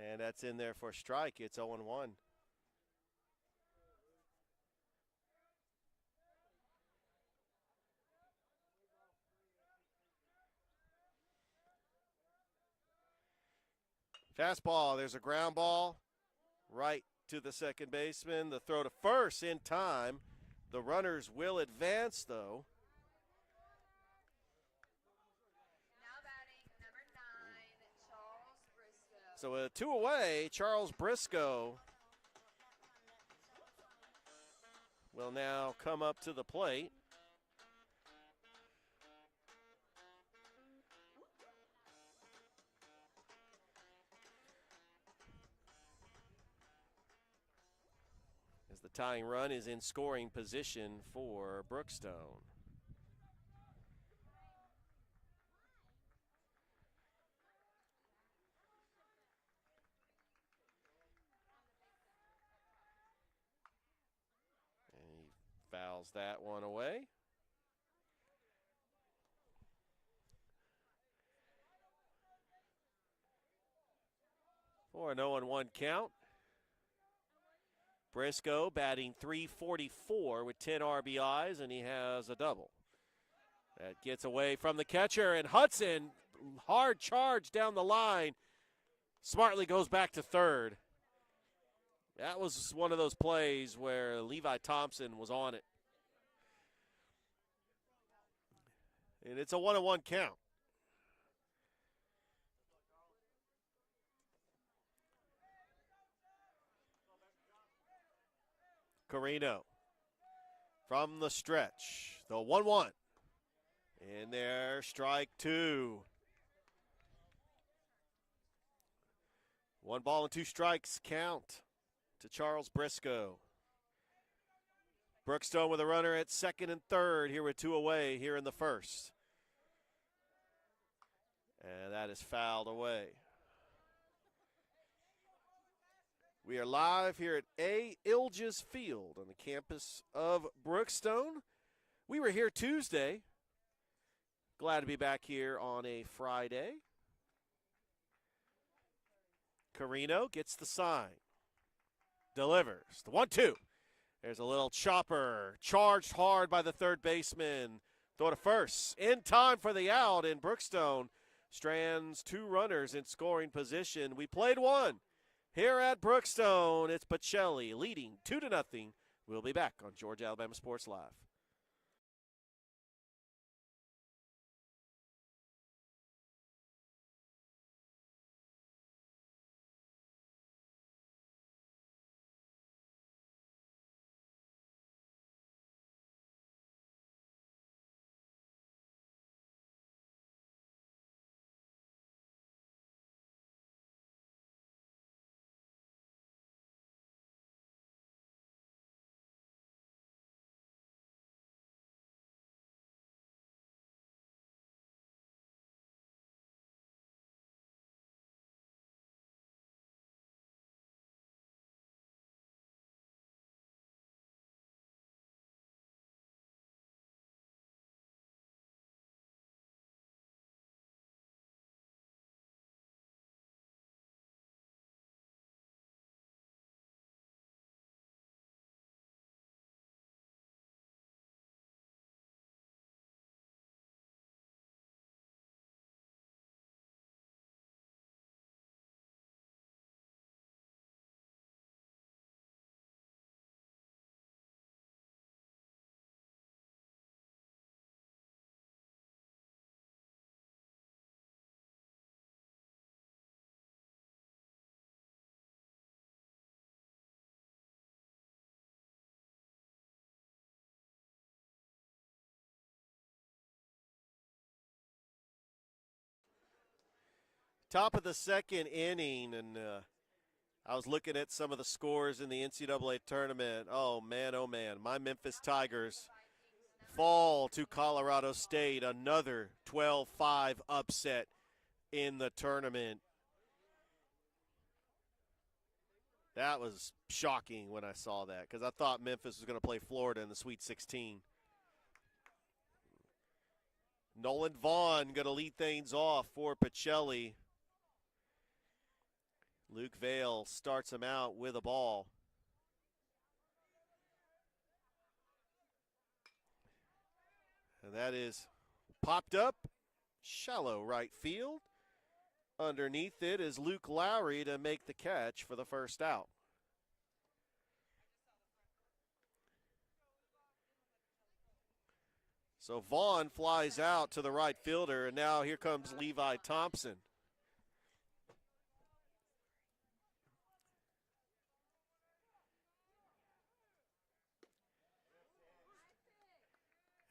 And that's in there for a strike. It's 0-1. Fastball, there's a ground ball right to the second baseman. The throw to first in time. The runners will advance, though. Now batting, number 9, Charles Briscoe. So a 2 away, Charles Briscoe will now come up to the plate. As the tying run is in scoring position for Brookstone. And he fouls that one away. For an 0-1 count. Briscoe batting .344 with 10 RBIs, and he has a double. That gets away from the catcher, and Hudson, hard charge down the line, smartly goes back to third. That was one of those plays where Levi Thompson was on it. And it's a 1-1 count. Carino from the stretch. The 1-1. In there, strike 2. 1 ball and 2 strikes count to Charles Briscoe. Brookstone with a runner at second and third here with 2 away here in the first. And that is fouled away. We are live here at A. Ilges Field on the campus of Brookstone. We were here Tuesday. Glad to be back here on a Friday. Carino gets the sign. Delivers. The 1-2. There's a little chopper. Charged hard by the third baseman. Throw to first. In time for the out, and Brookstone strands 2 runners in scoring position. We played 1. Here at Brookstone, it's Pacelli leading 2-0. We'll be back on Georgia Alabama Sports Live. Top of the second inning, and I was looking at some of the scores in the NCAA tournament. Oh, man, my Memphis Tigers fall to Colorado State, another 12-5 upset in the tournament. That was shocking when I saw that because I thought Memphis was going to play Florida in the Sweet 16. Nolan Vaughn going to lead things off for Pacelli. Luke Vale starts him out with a ball. And that is popped up, shallow right field. Underneath it is Luke Lowry to make the catch for the first out. So Vaughn flies out to the right fielder, and now here comes Levi Thompson.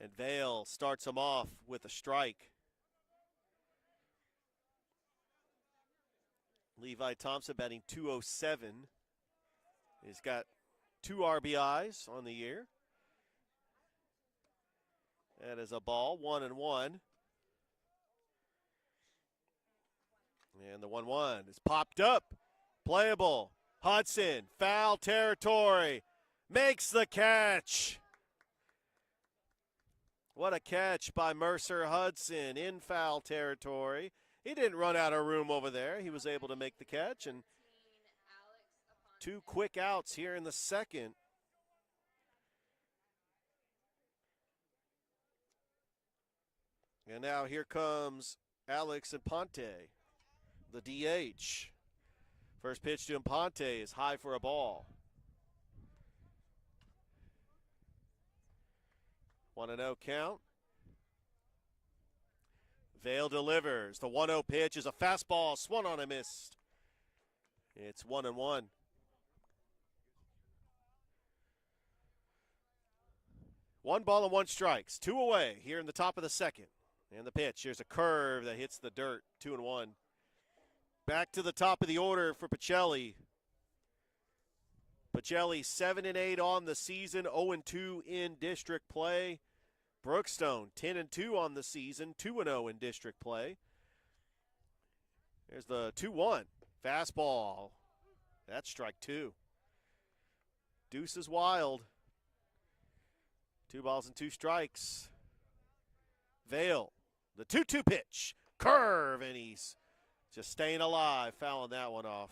And Vale starts him off with a strike. Levi Thompson batting .207. He's got 2 RBIs on the year. That is a ball, 1-1. And the 1-1 is popped up. Playable. Hudson, foul territory. Makes the catch. What a catch by Mercer Hudson in foul territory. He didn't run out of room over there. He was able to make the catch. And 2 quick outs here in the second. And now here comes Alex Imponte, the DH. First pitch to Imponte is high for a ball. 1-0 count. Vale delivers. The 1-0 pitch is a fastball, swung on and missed. It's 1-1. One ball and 1 strikes. 2 away here in the top of the second. And the pitch, here's a curve that hits the dirt, 2-1. Back to the top of the order for Pacelli. Pacelli 7-8 on the season, 0-2 in district play. Brookstone 10-2 on the season, 2-0 in district play. There's the 2-1 fastball. That's strike 2. Deuce is wild. 2 balls and 2 strikes. Vale, the 2-2 pitch, curve, and he's just staying alive, fouling that one off.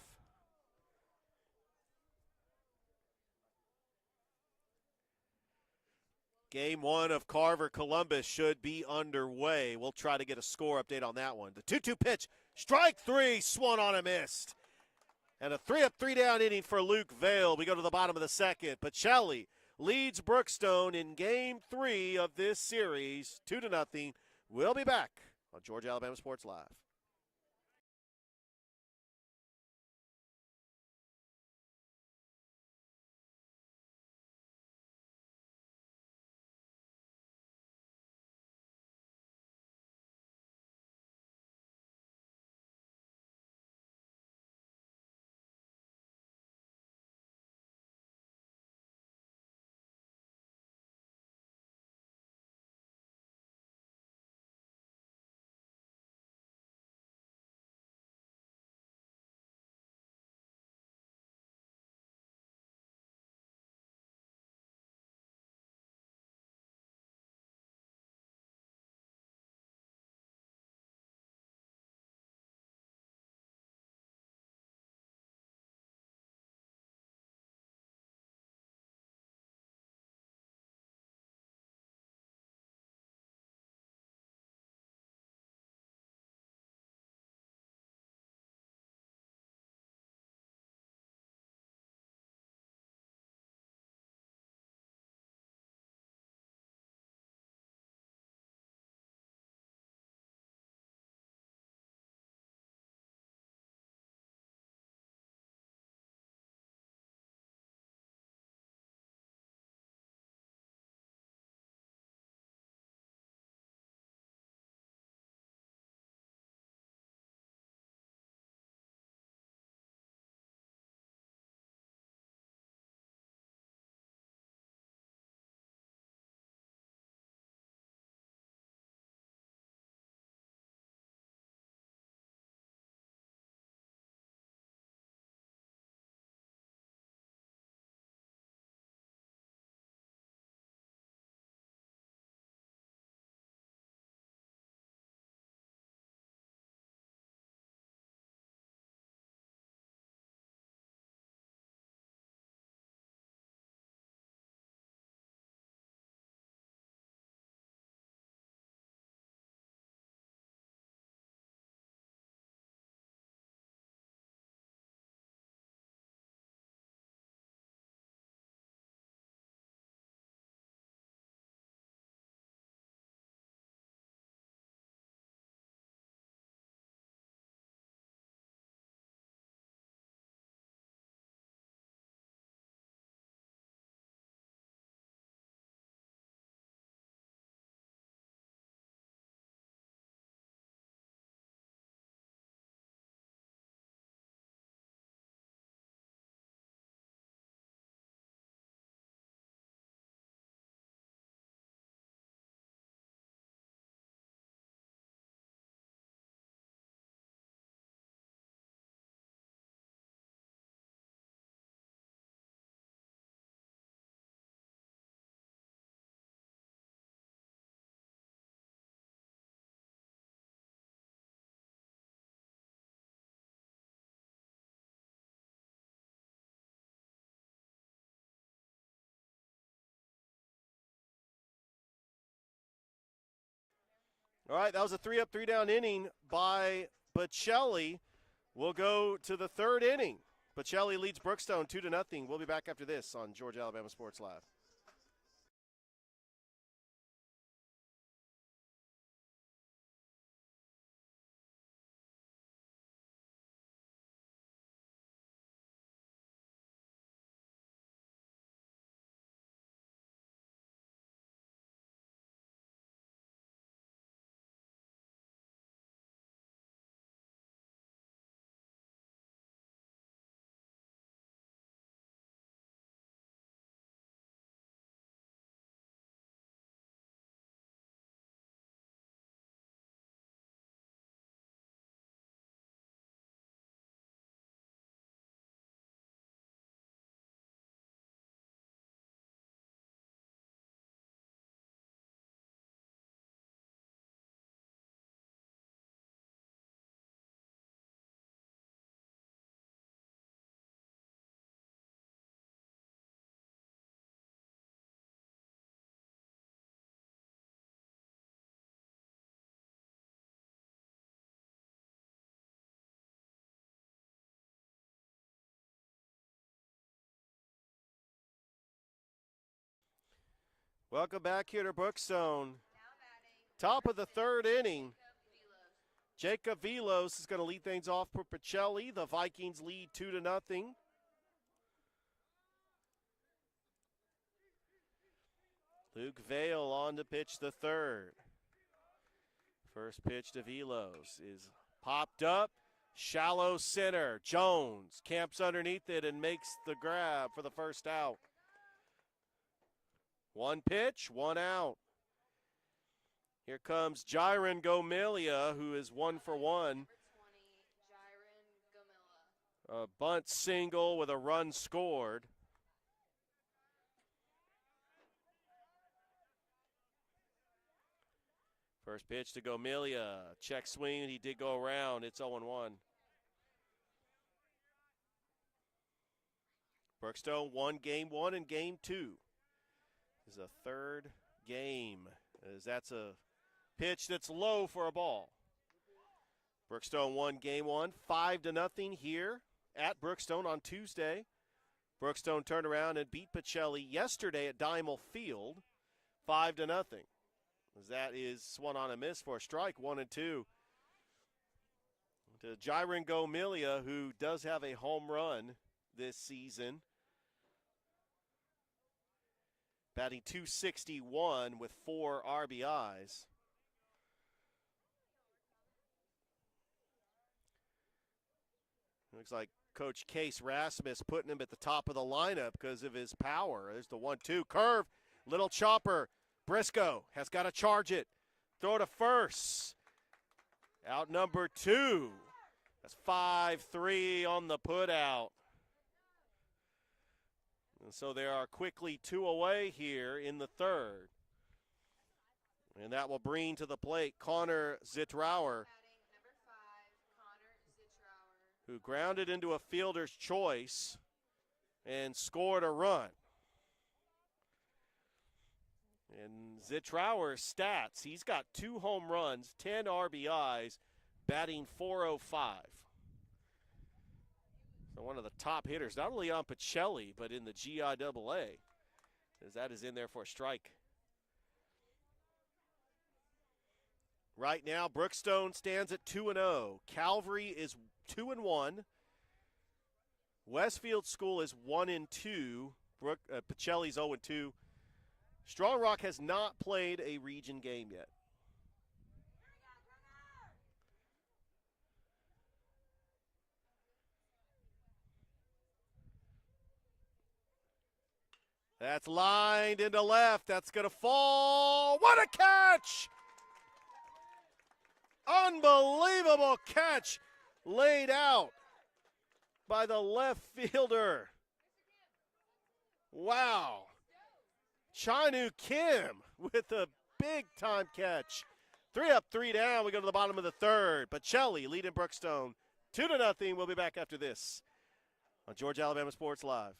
Game 1 of Carver Columbus should be underway. We'll try to get a score update on that one. The 2-2 pitch, strike 3, swung on and missed. And a 3-up, 3-down inning for Luke Vale. We go to the bottom of the second. Pacelli leads Brookstone in Game 3 of this series, 2-0. We'll be back on Georgia Alabama Sports Live. All right, that was a 3-up, 3-down inning by Pacelli. We'll go to the third inning. Pacelli leads Brookstone 2-0. We'll be back after this on Georgia Alabama Sports Live. Welcome back here to Brookstone. Top of the third inning. Jacob Velos is going to lead things off for Pacelli. The Vikings lead 2-0. Luke Vale on to pitch the third. First pitch to Velos is popped up. Shallow center. Jones camps underneath it and makes the grab for the first out. One pitch, one out. Here comes Jiren Gomilia, who is 1 for 1. A bunt single with a run scored. First pitch to Gomilia. Check swing, he did go around. It's 0-1. Brookstone won game 1 and game 2. This is a third game, as that's a pitch that's low for a ball. Brookstone won game 1, 5-0 here at Brookstone on Tuesday. Brookstone turned around and beat Pacelli yesterday at Diamond Field, 5-0. As that is swung on a miss for a strike, 1-2. To Jiren Gomilia, who does have a home run this season. Batting .261 with 4 RBIs. Looks like Coach Case Rasmus putting him at the top of the lineup because of his power. There's the 1-2 curve. Little chopper. Briscoe has got to charge it. Throw to first. Out number 2. That's 5-3 on the put out. And so they are quickly 2 away here in the third. And that will bring to the plate Connor Zitrauer, who grounded into a fielder's choice and scored a run. And Zitrauer's stats, he's got 2 home runs, 10 RBIs, batting .405. So one of the top hitters, not only on Pacelli, but in the GIAA, as that is in there for a strike. Right now, Brookstone stands at 2-0. Calvary is 2-1. Westfield School is 1-2. Pacelli's 0-2. Strong Rock has not played a region game yet. That's lined into left. That's going to fall. What a catch! Unbelievable catch laid out by the left fielder. Wow. Chanu Kim with a big-time catch. 3 up, 3 down. We go to the bottom of the third. Pacelli leading Brookstone 2-0. We'll be back after this on Georgia Alabama Sports Live.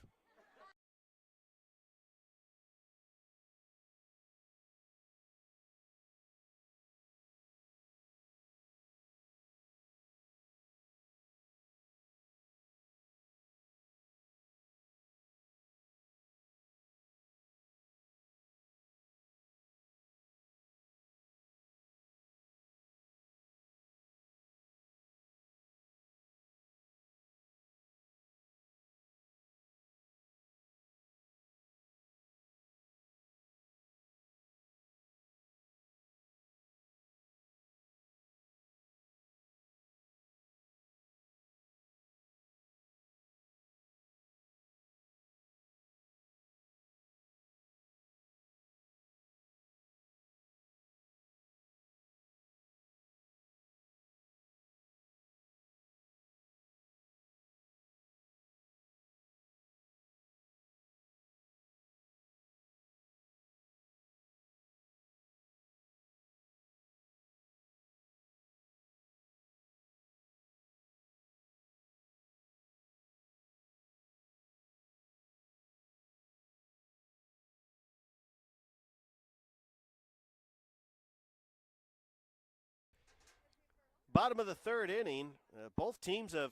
bottom of the third inning. Both teams have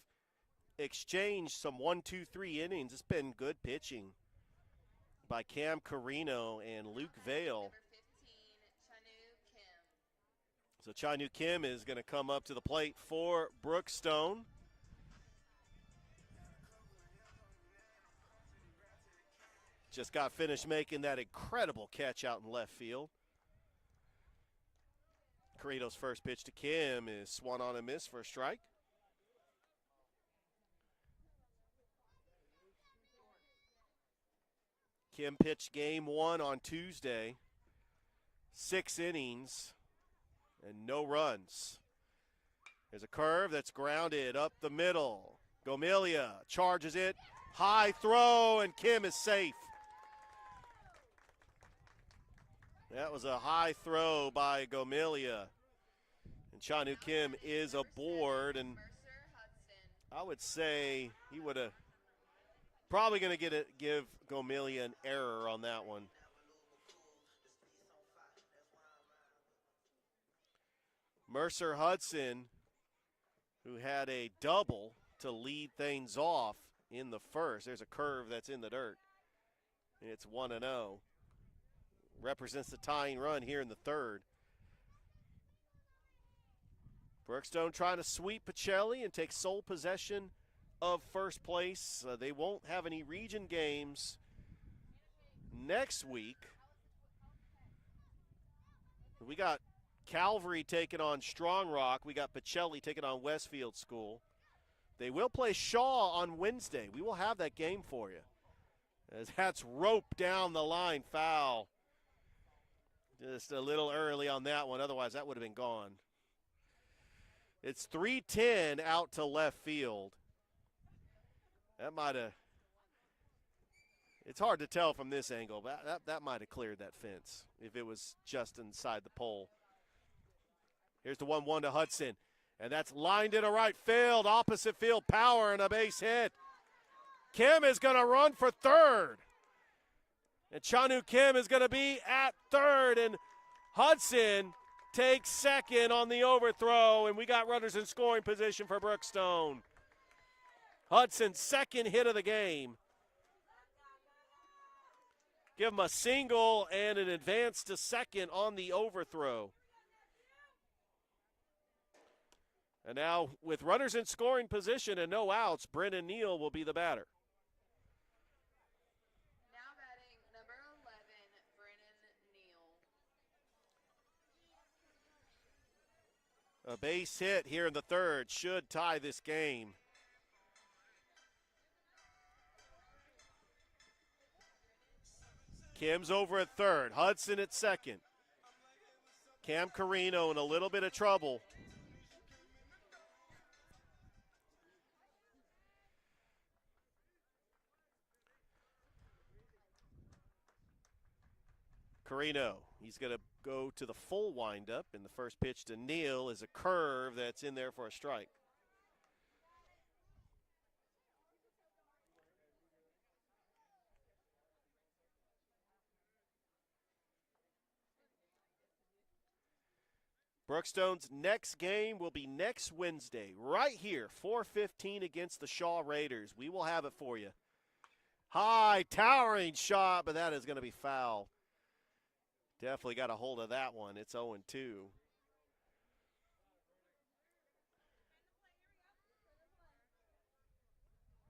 exchanged some 1-2-3 innings. It's been good pitching by Cam Carino and Luke Vale. So Chanu Kim is going to come up to the plate for Brookstone. Just got finished making that incredible catch out in left field. Carino's first pitch to Kim is swung on and miss for a strike. Kim pitched game 1 on Tuesday. 6 innings and no runs. There's a curve that's grounded up the middle. Gomilia charges it. High throw, and Kim is safe. That was a high throw by Gomilia. And Chanu Kim is aboard, and I would say he would have probably going to give Gomilia an error on that one. Mercer Hudson, who had a double to lead things off in the first. There's a curve that's in the dirt. It's 1-0. Represents the tying run here in the third. Brookstone trying to sweep Pacelli and take sole possession of first place. They won't have any region games next week. We got Calvary taking on Strong Rock. We got Pacelli taking on Westfield School. They will play Shaw on Wednesday. We will have that game for you. As that's roped down the line, foul. Just a little early on that one. Otherwise, that would have been gone. It's 3-10 out to left field. That might have. It's hard to tell from this angle, but that might have cleared that fence if it was just inside the pole. Here's the 1-1 to Hudson. And that's lined into right field. Opposite field power and a base hit. Kim is going to run for third. And Chanu Kim is going to be at third. And Hudson takes second on the overthrow. And we got runners in scoring position for Brookstone. Hudson's second hit of the game. Give him a single and an advance to second on the overthrow. And now with runners in scoring position and no outs, Brennan Neal will be the batter. Now batting number 11, Brennan Neal. A base hit here in the third should tie this game. Kim's over at third. Hudson at second. Cam Carino in a little bit of trouble. Carino, he's going to go to the full windup, and the first pitch to Neal is a curve that's in there for a strike. Brookstone's next game will be next Wednesday, right here, 4:15 against the Shaw Raiders. We will have it for you. High, towering shot, but that is going to be foul. Definitely got a hold of that one. It's 0-2.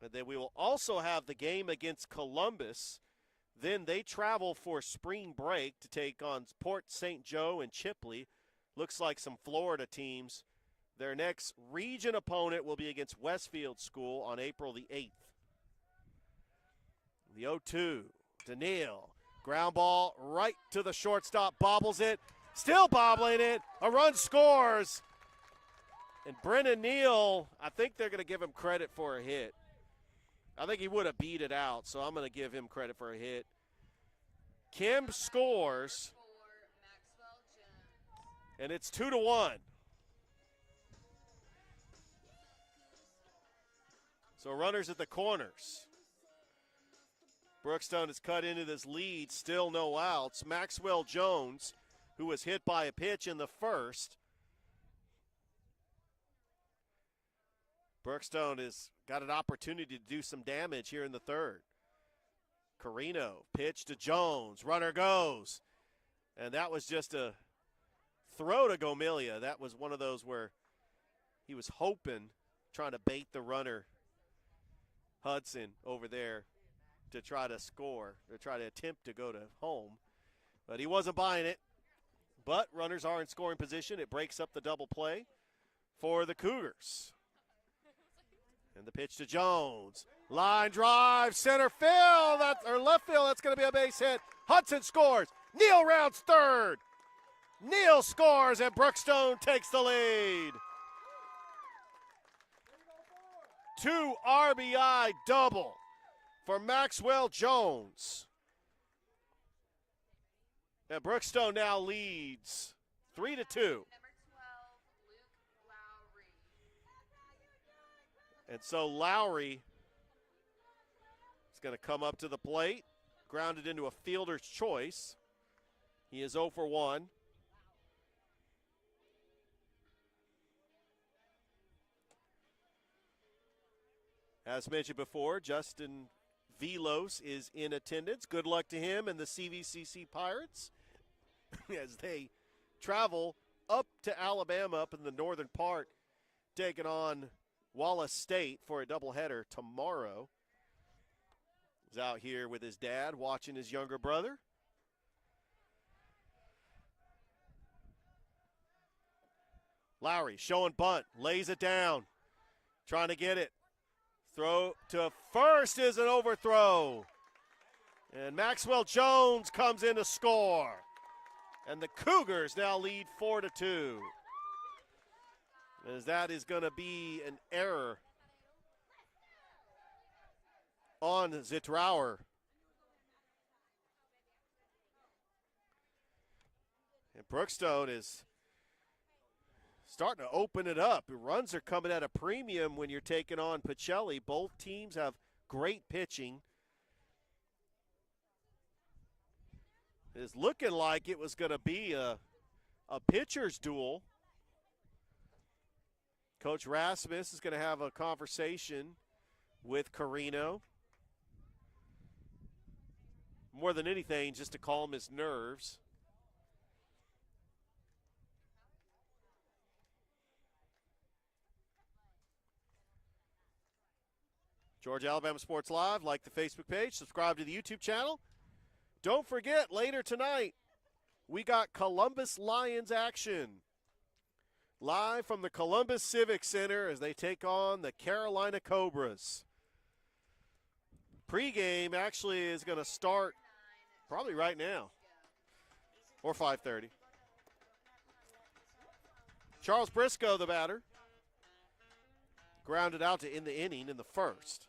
And then we will also have the game against Columbus. Then they travel for spring break to take on Port St. Joe and Chipley. Looks like some Florida teams. Their next region opponent will be against Westfield School on April the 8th. The 0-2 to Neal. Ground ball right to the shortstop. Bobbles it. Still bobbling it. A run scores. And Brennan Neal, I think they're going to give him credit for a hit. I think he would have beat it out, so I'm going to give him credit for a hit. Kim scores. And it's 2-1. So runners at the corners. Brookstone has cut into this lead, still no outs. Maxwell Jones, who was hit by a pitch in the first, Brookstone has got an opportunity to do some damage here in the third. Carino, pitch to Jones, runner goes. And that was just a throw to Gomilia. That was one of those where he was hoping, trying to bait the runner, Hudson, over there to try to score, to try to attempt to go to home. But he wasn't buying it. But runners are in scoring position. It breaks up the double play for the Cougars. And the pitch to Jones. Line drive, center field, or left field. That's going to be a base hit. Hudson scores. Neal rounds third. Neal scores, and Brookstone takes the lead. 2 RBI double for Maxwell Jones. And Brookstone now leads 3-2. Number 12, Luke Lowry. And so Lowry is going to come up to the plate, grounded into a fielder's choice. He is 0 for 1. As mentioned before, Justin Velos is in attendance. Good luck to him and the CVCC Pirates as they travel up to Alabama, up in the northern part, taking on Wallace State for a doubleheader tomorrow. He's out here with his dad watching his younger brother. Lowry showing bunt, lays it down, trying to get it. Throw to first is an overthrow. And Maxwell Jones comes in to score. And the Cougars now lead 4-2. As that is going to be an error on Zitrauer. And Brookstone is starting to open it up. Runs are coming at a premium when you're taking on Pacelli. Both teams have great pitching. It's looking like it was going to be a pitcher's duel. Coach Rasmus is going to have a conversation with Carino. More than anything, just to calm his nerves. Georgia Alabama Sports Live, like the Facebook page, subscribe to the YouTube channel. Don't forget, later tonight, we got Columbus Lions action. Live from the Columbus Civic Center as they take on the Carolina Cobras. Pre-game actually is going to start probably right now, or 5:30. Charles Briscoe, the batter, grounded out to end the inning in the first.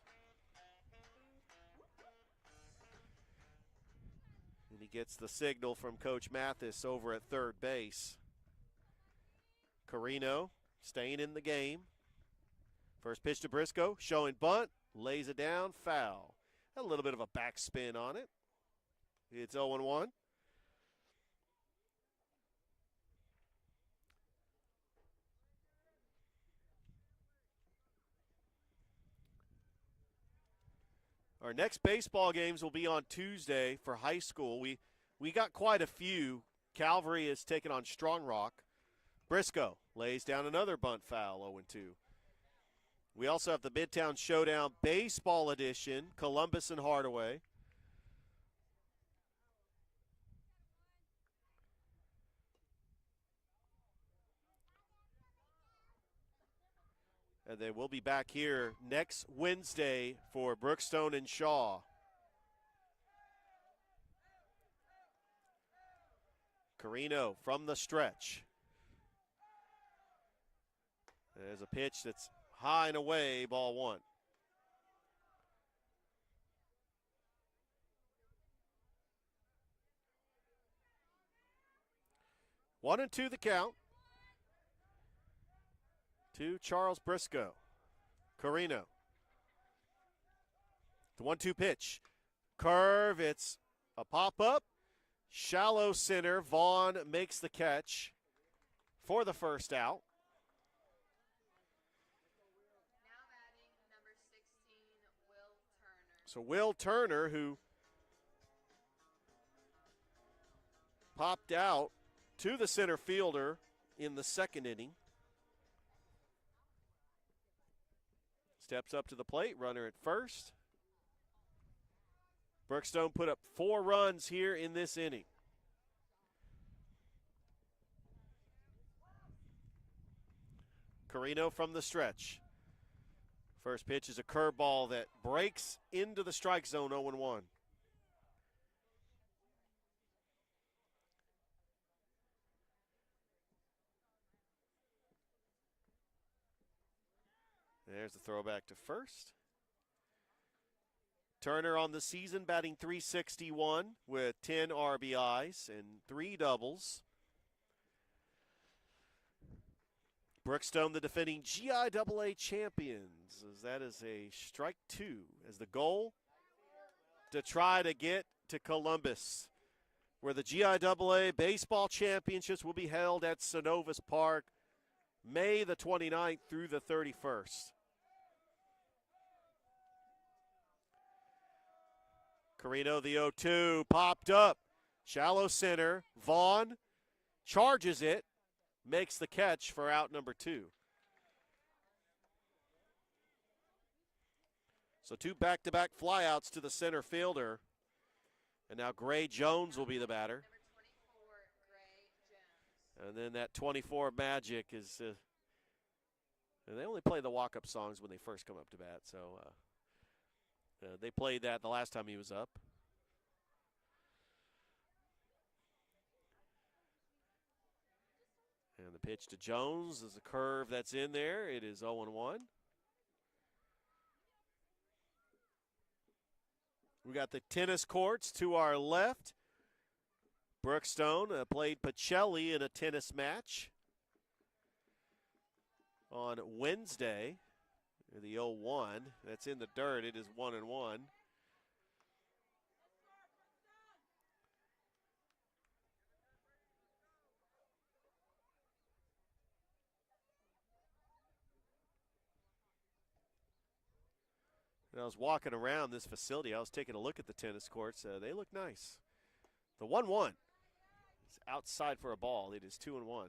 And he gets the signal from Coach Mathis over at third base. Carino staying in the game. First pitch to Briscoe, showing bunt, lays it down, foul. A little bit of a backspin on it. It's 0-1. Our next baseball games will be on Tuesday for high school. We got quite a few. Calvary is taking on Strong Rock. Briscoe lays down another bunt foul, 0-2. We also have the Midtown Showdown Baseball Edition, Columbus and Hardaway. And then we'll be back here next Wednesday for Brookstone and Shaw. Carino from the stretch. There's a pitch that's high and away, ball 1. One and two the count. To Charles Briscoe. Carino. The 1-2 pitch. Curve, it's a pop-up. Shallow center. Vaughn makes the catch for the first out. Now So Will Turner, who popped out to the center fielder in the second inning, steps up to the plate, runner at first. Brookstone put up 4 runs here in this inning. Carino from the stretch. First pitch is a curveball that breaks into the strike zone, 0-1. There's the throwback to first. Turner on the season batting .361 with 10 RBIs and 3 doubles. Brookstone, the defending GIAA champions, as that is a strike 2 as the goal to try to get to Columbus, where the GIAA baseball championships will be held at Synovus Park May the 29th through the 31st. Carino, the 0-2, popped up. Shallow center. Vaughn charges it, makes the catch for out number 2. So 2 back-to-back flyouts to the center fielder. And now Gray Jones will be the batter. And then that 24 magic is, and they only play the walk-up songs when they first come up to bat. So they played that the last time he was up. And the pitch to Jones is a curve that's in there. It is 0-1. We got the tennis courts to our left. Brookstone played Pacelli in a tennis match on Wednesday. The 0-1. That's in the dirt. It is 1-1. And I was walking around this facility. I was taking a look at the tennis courts. They look nice. The 1-1 is outside for a ball. It is 2-1.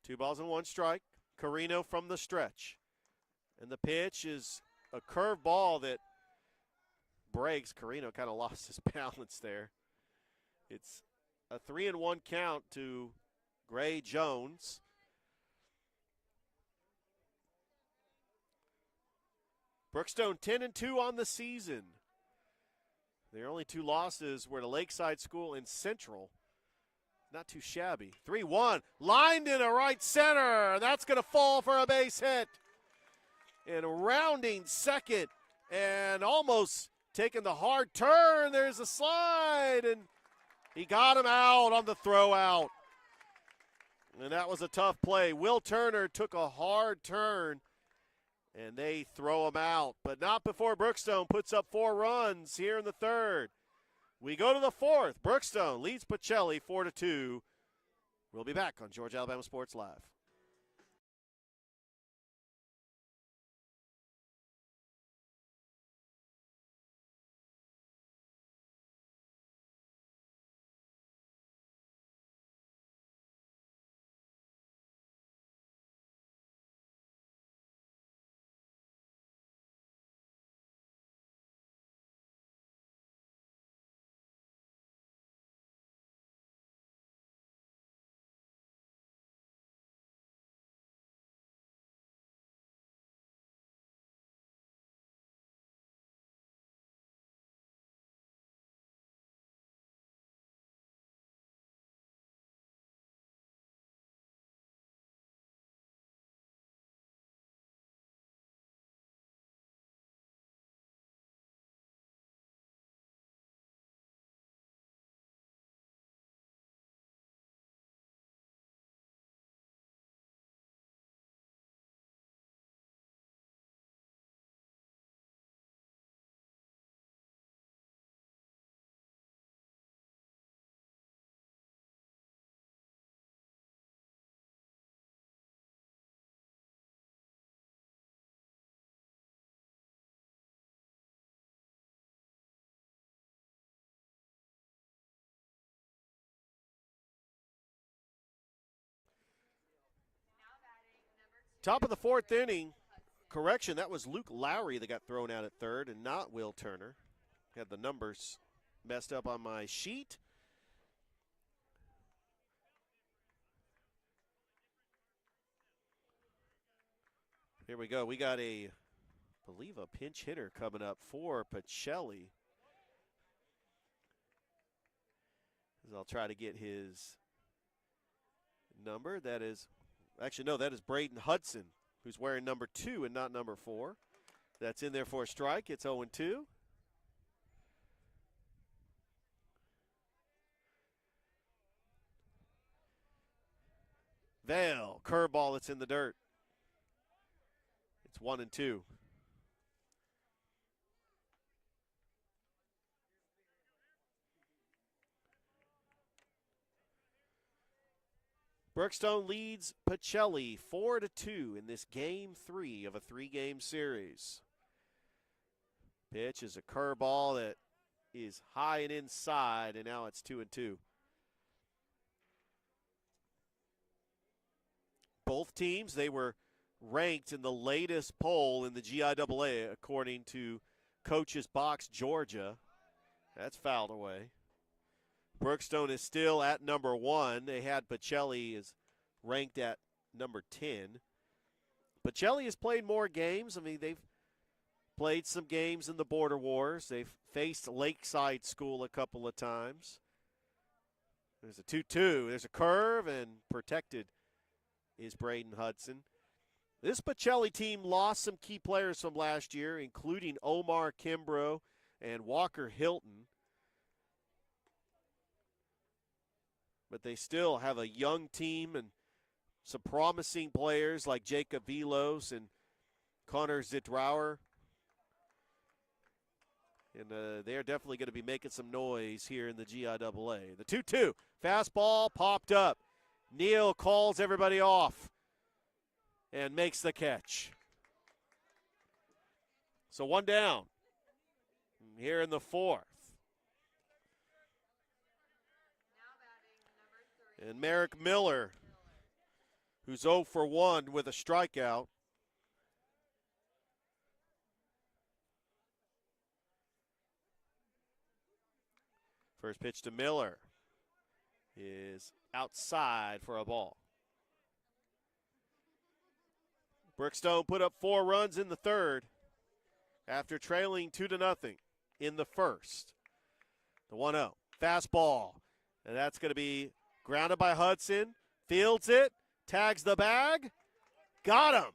Two balls and 1 strike. Carino from the stretch. And the pitch is a curve ball that breaks. Carino kind of lost his balance there. It's a 3-1 count to Gray Jones. Brookstone 10-2 on the season. Their only 2 losses were to Lakeside School and Central. Not too shabby. 3-1, lined in a right center. That's going to fall for a base hit. And rounding second and almost taking the hard turn. There's a slide, and he got him out on the throw out. And that was a tough play. Will Turner took a hard turn, and they throw him out. But not before Brookstone puts up 4 runs here in the third. We go to the 4th. Brookstone leads Pacelli 4-2. We'll be back on Georgia Alabama Sports Live. Top of the fourth inning. Correction, that was Luke Lowry that got thrown out at third and not Will Turner. Had the numbers messed up on my sheet. Here we go. We got I believe a pinch hitter coming up for Pacelli. I'll try to get his number. That is, actually, no, that is Braden Hudson, who's wearing number 2 and not number 4. That's in there for a strike. It's 0-2. Vale, curveball that's in the dirt. It's 1-2. Brookstone leads Pacelli 4-2 in this game 3 of a 3-game series. Pitch is a curveball that is high and inside, and now it's 2-2. Both teams, they were ranked in the latest poll in the GIAA according to Coach's Box Georgia. That's fouled away. Brookstone is still at number 1. They had Pacelli is ranked at number 10. Pacelli has played more games. I mean, they've played some games in the Border Wars. They've faced Lakeside School a couple of times. There's a 2-2. There's a curve, and protected is Braden Hudson. This Pacelli team lost some key players from last year, including Omar Kimbrough and Walker Hilton. But they still have a young team and some promising players like Jacob Velos and Connor Zitrauer. And they are definitely going to be making some noise here in the GIAA. The 2-2, fastball popped up. Neal calls everybody off and makes the catch. So 1 down here in the 4th. And Merrick Miller, who's 0 for 1 with a strikeout. First pitch to Miller is outside for a ball. Brookstone put up 4 runs in the 3rd after trailing 2-0 in the 1st. The 1-0, fastball, and that's going to be grounded by Hudson, fields it, tags the bag, got him.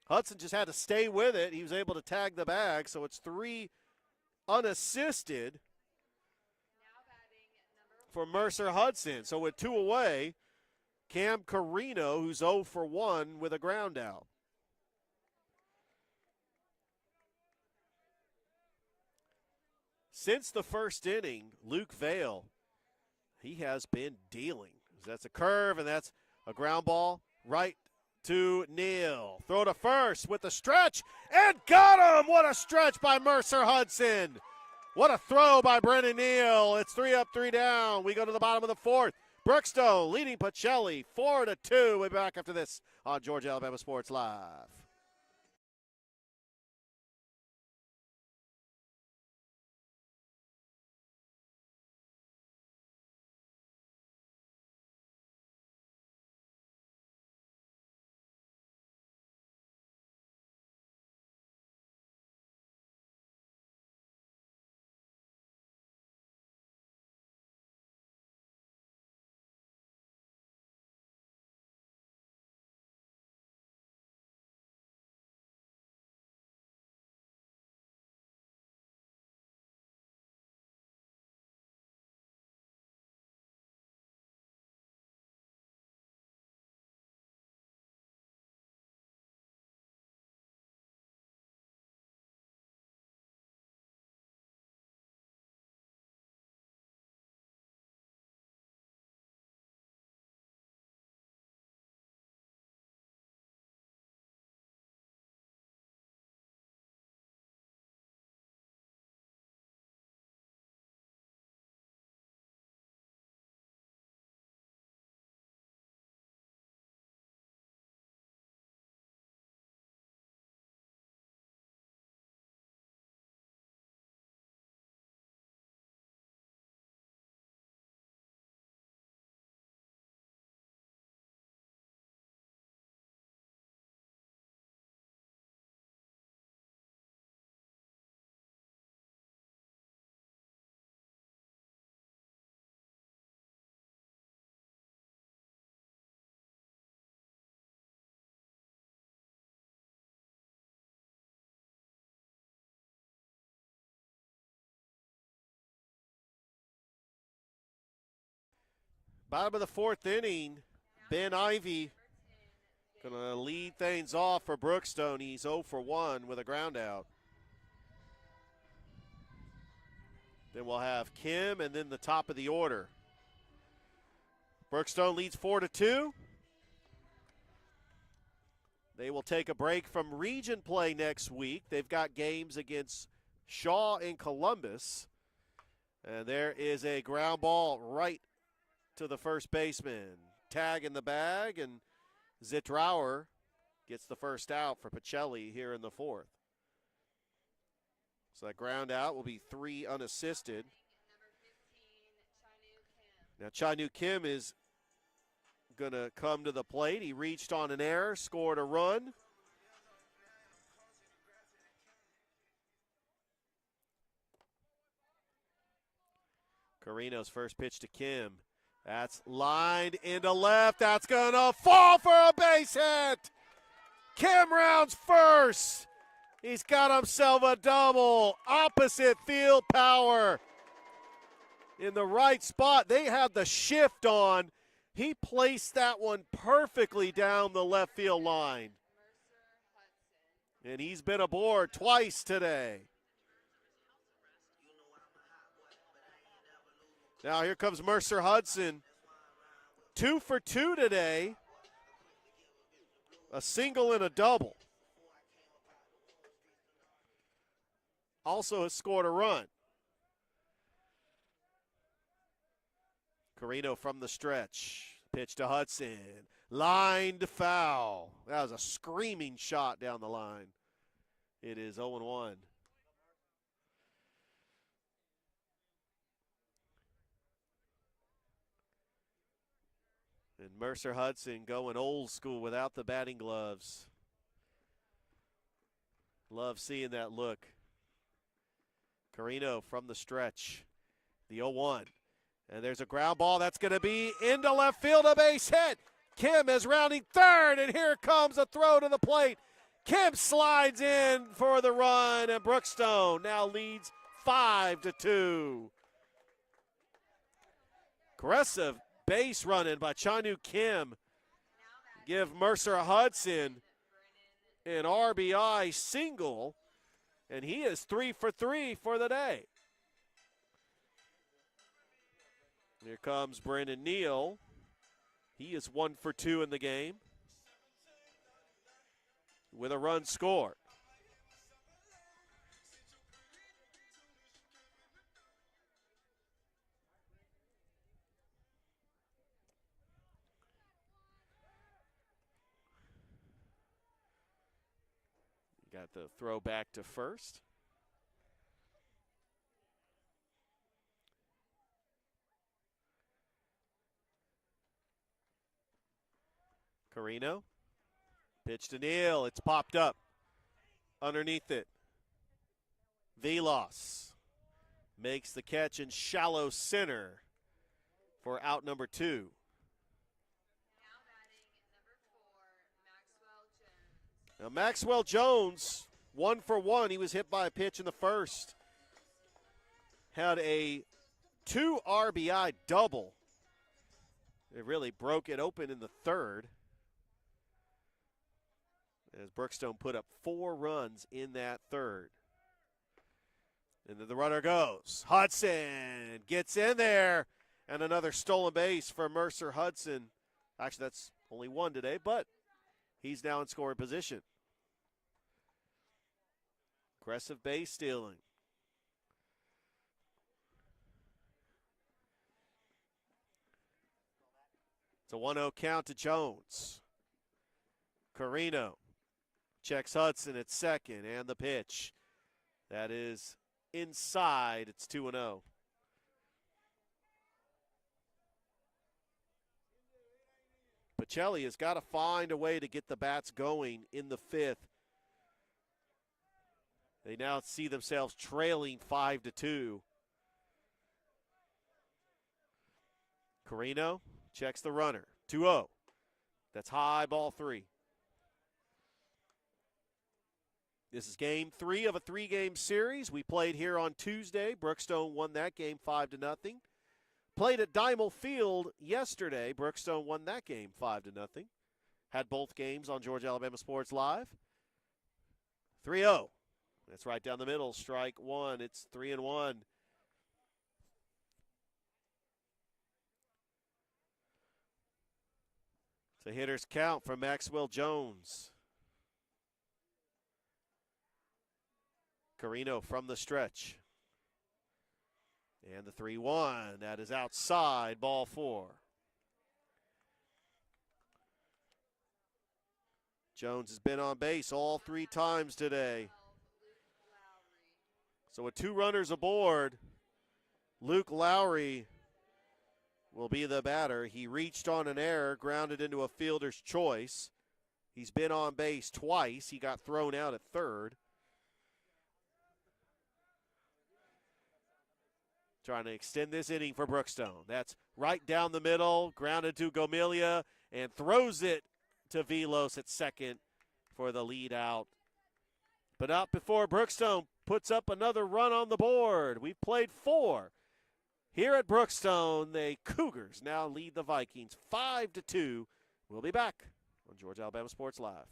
Hudson just had to stay with it. He was able to tag the bag, so it's 3 unassisted for Mercer Hudson. So with 2 away, Cam Carino, who's 0 for 1 with a ground out. Since the 1st inning, Luke Vale, he has been dealing. That's a curve, and that's a ground ball right to Neal. Throw to first with the stretch, and got him! What a stretch by Mercer Hudson. What a throw by Brennan Neal. It's 3 up, 3 down. We go to the bottom of the 4th. Brookstone leading Pacelli 4-2. We'll be back after this on Georgia Alabama Sports Live. Bottom of the fourth inning, Ben Ivy going to lead things off for Brookstone. He's 0 for 1 with a ground out. Then we'll have Kim and then the top of the order. Brookstone leads 4-2. They will take a break from region play next week. They've got games against Shaw and Columbus. And there is a ground ball right to the first baseman. Tag in the bag, and Zittrauer gets the first out for Pacelli here in the fourth. So that ground out will be 3 unassisted. Now Chai-Nu Kim is going to come to the plate. He reached on an error, scored a run. Carino's first pitch to Kim. That's lined into left. That's going to fall for a base hit. Kim rounds first. He's got himself a double. Opposite field power. In the right spot. They had the shift on. He placed that one perfectly down the left field line. And he's been aboard twice today. Now here comes Mercer Hudson. 2 for 2 today. A single and a double. Also has scored a run. Carino from the stretch. Pitch to Hudson. Line to foul. That was a screaming shot down the line. It is 0-1. And Mercer Hudson going old school without the batting gloves. Love seeing that look. Carino from the stretch. The 0-1. And there's a ground ball that's going to be into left field, a base hit. Kim is rounding third, and here comes a throw to the plate. Kim slides in for the run, and Brookstone now leads 5-2. Aggressive base running by Chai-Nu Kim. Give Mercer Hudson an RBI single, and he is 3 for 3 for the day. Here comes Brandon Neal. He is 1 for 2 in the game with a run scored. Got the throw back to first. Carino. Pitch to Neal. It's popped up. Underneath it. Velos makes the catch in shallow center for out number 2. Now Maxwell Jones, 1 for 1. He was hit by a pitch in the first. Had a 2 RBI double. It really broke it open in the third, as Brookstone put up 4 runs in that third. And then the runner goes. Hudson gets in there, and another stolen base for Mercer Hudson. Actually, that's only 1 today, but he's now in scoring position. Aggressive base stealing. It's a 1-0 count to Jones. Carino checks Hudson at second, and the pitch. That is inside. It's 2-0. Pacelli has got to find a way to get the bats going in the 5th. They now see themselves trailing 5-2. Carino checks the runner. 2-0. That's high, ball 3. This is game 3 of a 3-game series. We played here on Tuesday. Brookstone won that game 5-0. Played at Dimel Field yesterday. Brookstone won that game 5-0. Had both games on Georgia Alabama Sports Live. 3-0. That's right down the middle. Strike one. It's 3-1. It's a hitter's count for Maxwell Jones. Carino from the stretch. And the 3-1. That is outside, ball 4. Jones has been on base all 3 times today. So with 2 runners aboard, Luke Lowry will be the batter. He reached on an error, grounded into a fielder's choice. He's been on base twice. He got thrown out at third. Trying to extend this inning for Brookstone. That's right down the middle, grounded to Gomilia, and throws it to Velos at second for the lead out. But not before Brookstone puts up another run on the board. We've played 4. Here at Brookstone, the Cougars now lead the Vikings 5-2. We'll be back on Georgia Alabama Sports Live.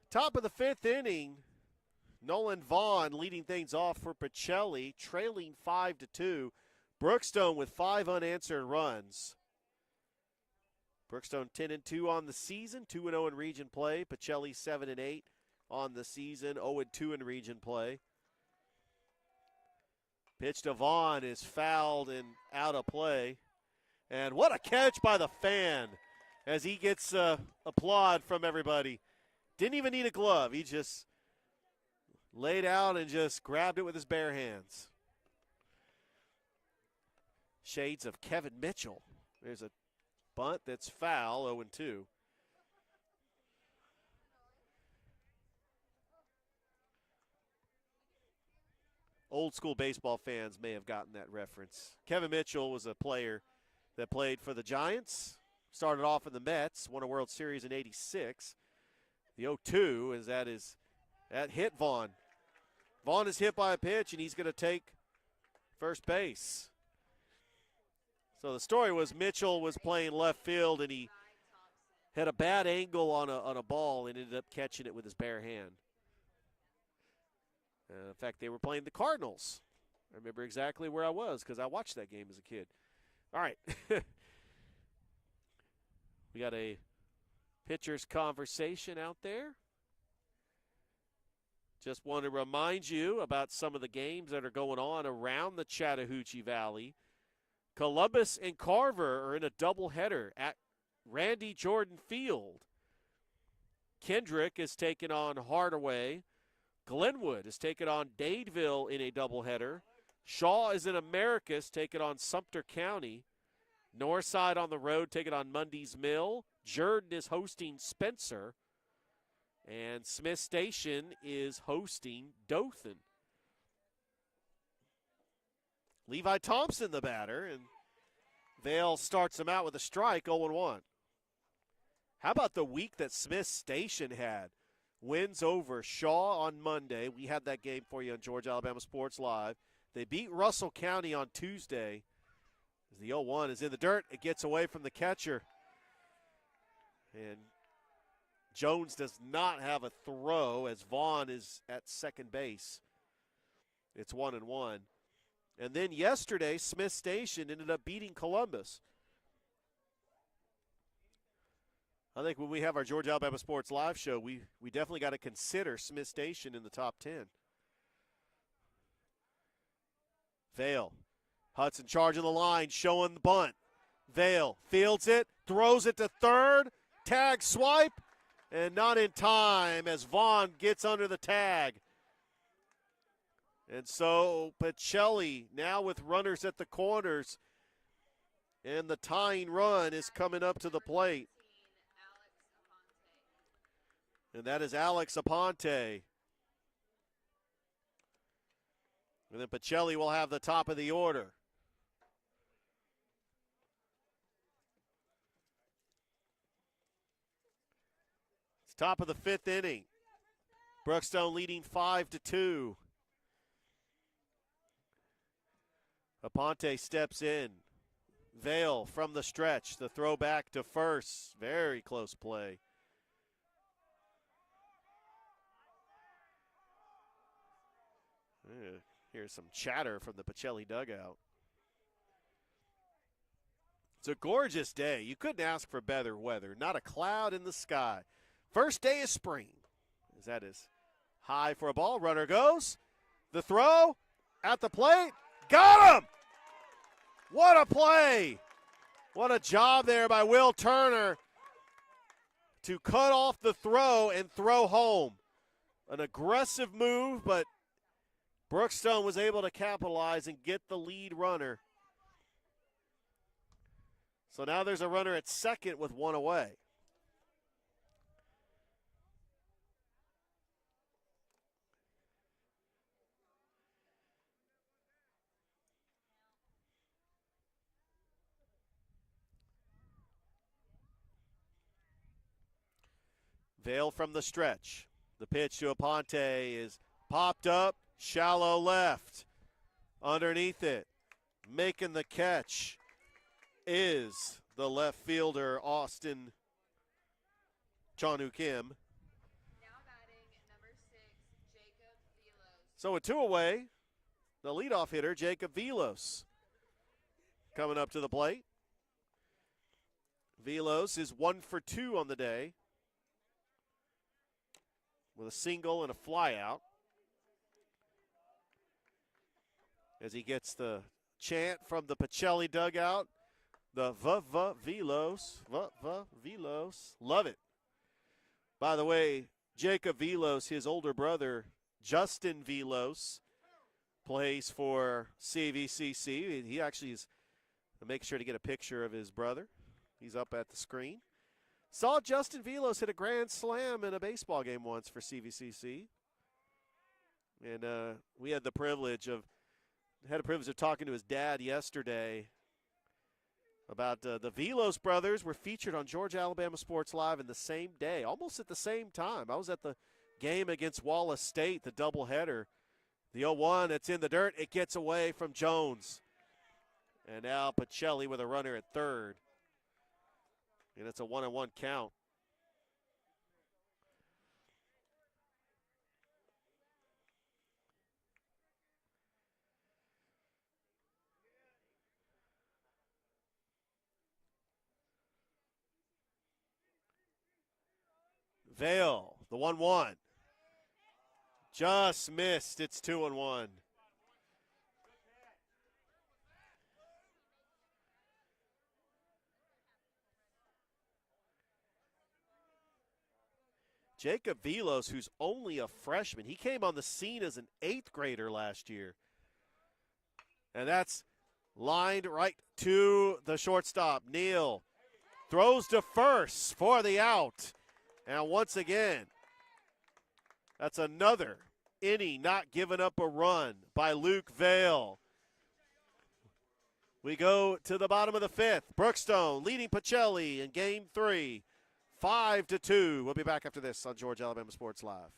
Top of the 5th inning, Nolan Vaughn leading things off for Pacelli, trailing 5-2. Brookstone with 5 unanswered runs. Brookstone 10-2 on the season, 2-0 in region play. Pacelli 7-8 on the season, 0-2 in region play. Pitch to Vaughn is fouled and out of play. And what a catch by the fan as he gets applaud from everybody. Didn't even need a glove. He just laid out and just grabbed it with his bare hands. Shades of Kevin Mitchell. There's a bunt that's foul, 0-2. Old school baseball fans may have gotten that reference. Kevin Mitchell was a player that played for the Giants, started off in the Mets, won a World Series in '86. The 0-2 is that hit Vaughn. Vaughn is hit by a pitch, and he's going to take first base. So the story was Mitchell was playing left field, and he had a bad angle on a ball and ended up catching it with his bare hand. In fact, they were playing the Cardinals. I remember exactly where I was because I watched that game as a kid. All right. We got a pitcher's conversation out there. Just want to remind you about some of the games that are going on around the Chattahoochee Valley. Columbus and Carver are in a doubleheader at Randy Jordan Field. Kendrick is taking on Hardaway. Glenwood is taking on Dadeville in a doubleheader. Shaw is in Americus taking on Sumter County. Northside on the road taking on Mundy's Mill. Jordan is hosting Spencer. And Smith Station is hosting Dothan. Levi Thompson, the batter, and Vale starts them out with a strike, 0-1. How about the week that Smith Station had? Wins over Shaw on Monday. We had that game for you on Georgia Alabama Sports Live. They beat Russell County on Tuesday. The 0-1 is in the dirt. It gets away from the catcher. And Jones does not have a throw as Vaughn is at second base. It's 1-1. And then yesterday, Smith Station ended up beating Columbus. I think when we have our Georgia Alabama Sports Live show, we definitely got to consider Smith Station in the top 10. Vale. Hudson charging the line, showing the bunt. Vale fields it, throws it to third, tag swipe, and not in time as Vaughn gets under the tag. And so Pacelli now with runners at the corners, and the tying run is coming up to the plate. And that is Alex Aponte. And then Pacelli will have the top of the order. It's top of the fifth inning. Brookstone leading 5-2. Aponte steps in. Vale from the stretch. The throw back to first. Very close play. Here's some chatter from the Pacelli dugout. It's a gorgeous day. You couldn't ask for better weather. Not a cloud in the sky. First day of spring. As that is high for a ball. Runner goes. The throw at the plate. Got him! What a play! What a job there by Will Turner to cut off the throw and throw home. An aggressive move, but Brookstone was able to capitalize and get the lead runner. So now there's a runner at second with one away. Vale from the stretch. The pitch to Aponte is popped up, shallow left. Underneath it, making the catch is the left fielder, Austin Chonu Kim. Now batting number 6, Jacob Velos. So with two away, the leadoff hitter, Jacob Velos, coming up to the plate. Velos is 1 for 2 on the day, with a single and a flyout. As he gets the chant from the Pacelli dugout, the Velos, Velos, love it. By the way, Jacob Velos, his older brother, Justin Velos, plays for CVCC. He actually is, make sure to get a picture of his brother. He's up at the screen. Saw Justin Velos hit a grand slam in a baseball game once for CVCC. And we had the privilege of talking to his dad yesterday about the Velos brothers were featured on Georgia Alabama Sports Live in the same day, almost at the same time. I was at the game against Wallace State, the doubleheader. The 0-1, it's in the dirt. It gets away from Jones. And now Pacelli with a runner at third. And it's a 1-1 count. Vale, the 1-1. Just missed. It's 2-1. Jacob Velos, who's only a freshman, he came on the scene as an 8th grader last year. And that's lined right to the shortstop. Neal throws to first for the out. And once again, that's another inning not giving up a run by Luke Vale. We go to the bottom of the fifth. Brookstone leading Pacelli in game 3, 5-2. We'll be back after this on Georgia Alabama Sports Live.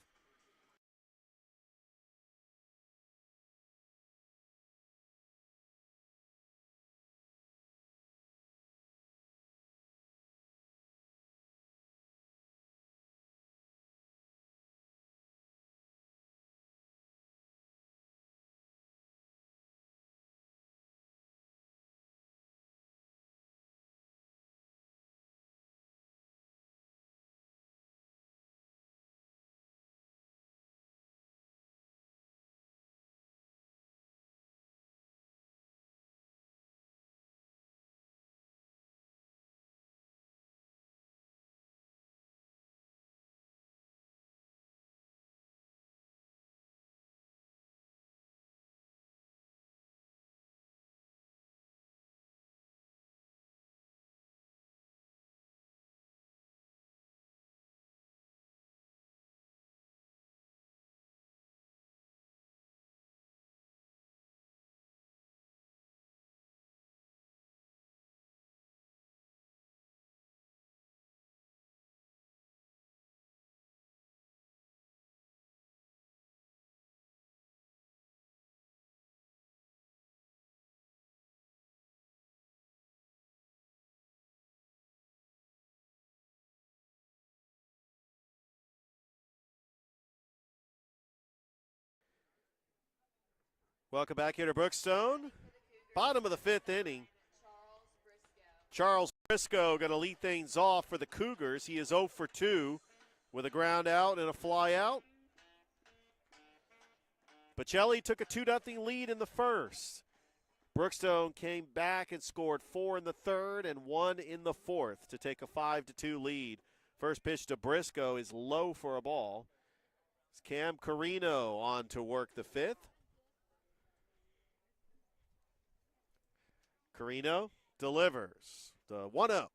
Welcome back here to Brookstone. Bottom of the fifth inning. Charles Briscoe going to lead things off for the Cougars. He is 0 for 2 with a ground out and a fly out. Pacelli took a 2-0 lead in the first. Brookstone came back and scored 4 in the third and 1 in the fourth to take a 5-2 lead. First pitch to Briscoe is low for a ball. It's Cam Carino on to work the fifth. Carino delivers the 1-0,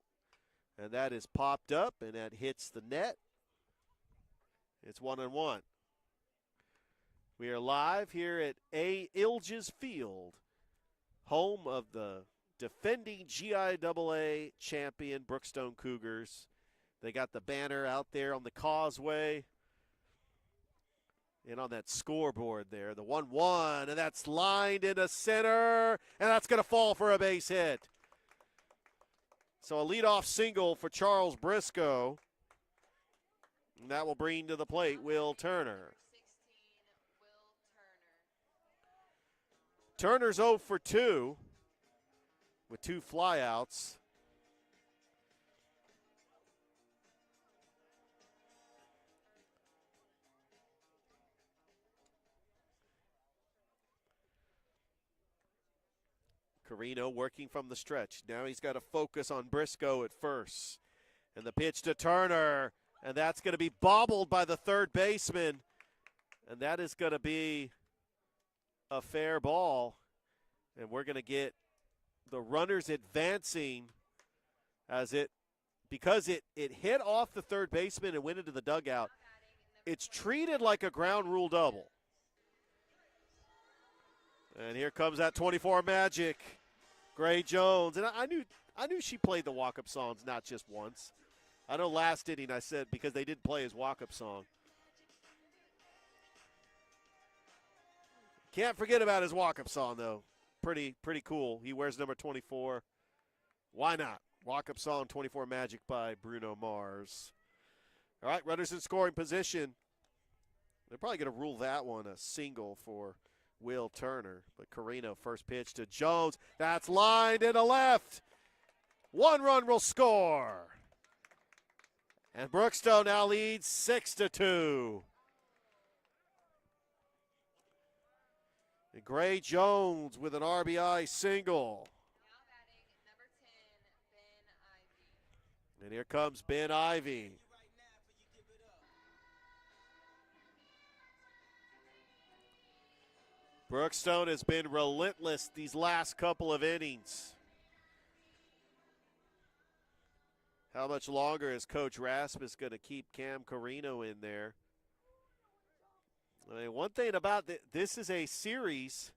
and that is popped up, and that hits the net. It's 1-1. We are live here at A. Ilges Field, home of the defending GIAA champion Brookstone Cougars. They got the banner out there on the causeway and on that scoreboard there, the 1-1, and that's lined into center, and that's going to fall for a base hit. So a leadoff single for Charles Briscoe, and that will bring to the plate Will Turner. Turner's 0 for 2 with 2 flyouts. Carino working from the stretch. Now he's got to focus on Briscoe at first. And the pitch to Turner, and that's going to be bobbled by the third baseman. And that is going to be a fair ball. And we're going to get the runners advancing because it hit off the third baseman and went into the dugout. It's treated like a ground rule double. And here comes that 24 magic, Gray Jones. And I knew she played the walk-up songs not just once. I know last inning I said because they didn't play his walk-up song. Can't forget about his walk-up song, though. Pretty cool. He wears number 24. Why not? Walk-up song, 24 Magic by Bruno Mars. All right, runners in scoring position. They're probably going to rule that one a single for Will Turner. But Carino, first pitch to Jones. That's lined into left. 1 run will score. And Brookstone now leads 6-2. And Gray Jones with an RBI single. Now batting number 10, Ben Ivy. And here comes Ben Ivy. Brookstone has been relentless these last couple of innings. How much longer is Coach Rasmus going to keep Cam Carino in there? I mean, one thing about this is a series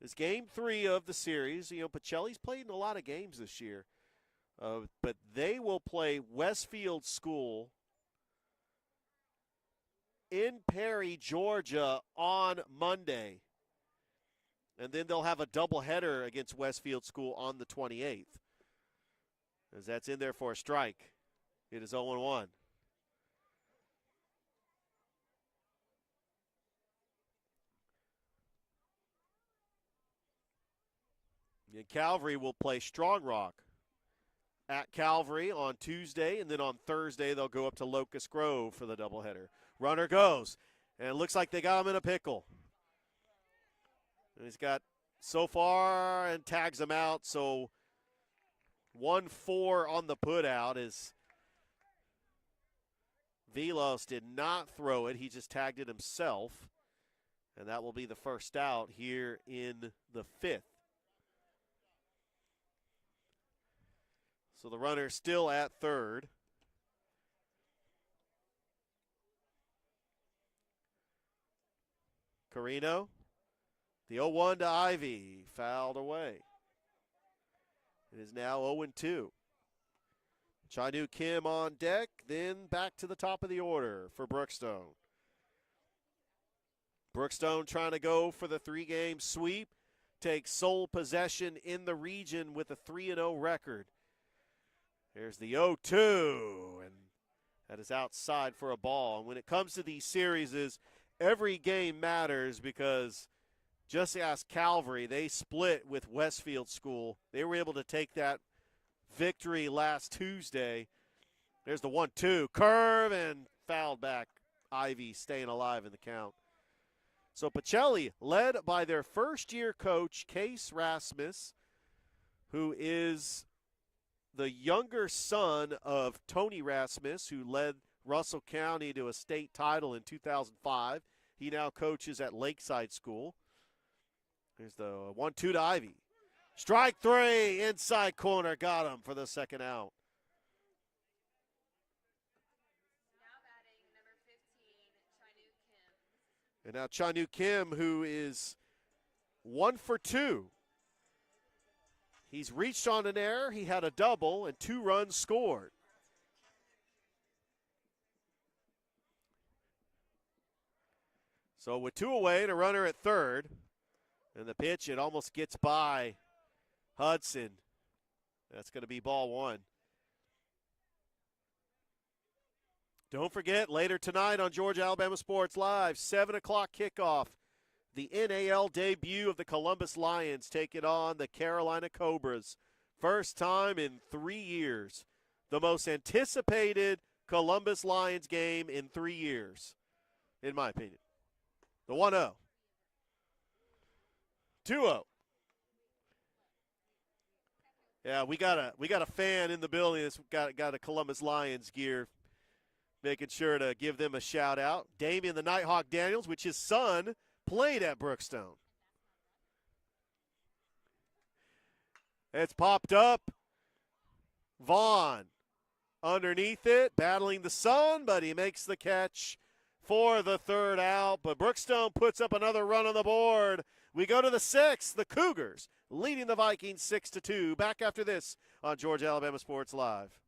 It's game 3 of the series. You know, Pacelli's played in a lot of games this year. But they will play Westfield School in Perry, Georgia on Monday. And then they'll have a doubleheader against Westfield School on the 28th. As that's in there for a strike. It is 0-1. And Calvary will play Strong Rock at Calvary on Tuesday, and then on Thursday they'll go up to Locust Grove for the doubleheader. Runner goes, and it looks like they got him in a pickle. And he's got so far and tags him out, so 1-4 on the put out is Velos did not throw it. He just tagged it himself, and that will be the first out here in the 5th. So the runner still at third. Carino, the 0-1 to Ivy, fouled away. It is now 0-2. Chanu Kim on deck, then back to the top of the order for Brookstone. Brookstone trying to go for the 3-game sweep, takes sole possession in the region with a 3-0 record. There's the 0-2, and that is outside for a ball. And when it comes to these series, every game matters because just ask Calvary, they split with Westfield School. They were able to take that victory last Tuesday. There's the 1-2, curve, and fouled back. Ivy staying alive in the count. So Pacelli, led by their first-year coach, Case Rasmus, who is the younger son of Tony Rasmus, who led Russell County to a state title in 2005. He now coaches at Lakeside School. There's the 1-2 to Ivy. Strike 3, inside corner, got him for the second out. Now batting number 15, Chanu Kim. And now Chanu Kim, who is 1 for 2. He's reached on an error. He had a double and 2 runs scored. So with 2 away and a runner at third, and the pitch, it almost gets by Hudson. That's going to be ball 1. Don't forget, later tonight on Georgia Alabama Sports Live, 7 o'clock kickoff, the NAL debut of the Columbus Lions taking on the Carolina Cobras. First time in 3 years. The most anticipated Columbus Lions game in 3 years, in my opinion. The 1-0. 2-0. Yeah, we got a fan in the building that's got a Columbus Lions gear, making sure to give them a shout out. Damian the Nighthawk Daniels, which his son played at Brookstone. It's popped up. Vaughn underneath it, battling the sun, but he makes the catch for the third out. But Brookstone puts up another run on the board. We go to the 6th, the Cougars leading the Vikings 6-2. Back after this on Georgia Alabama Sports Live.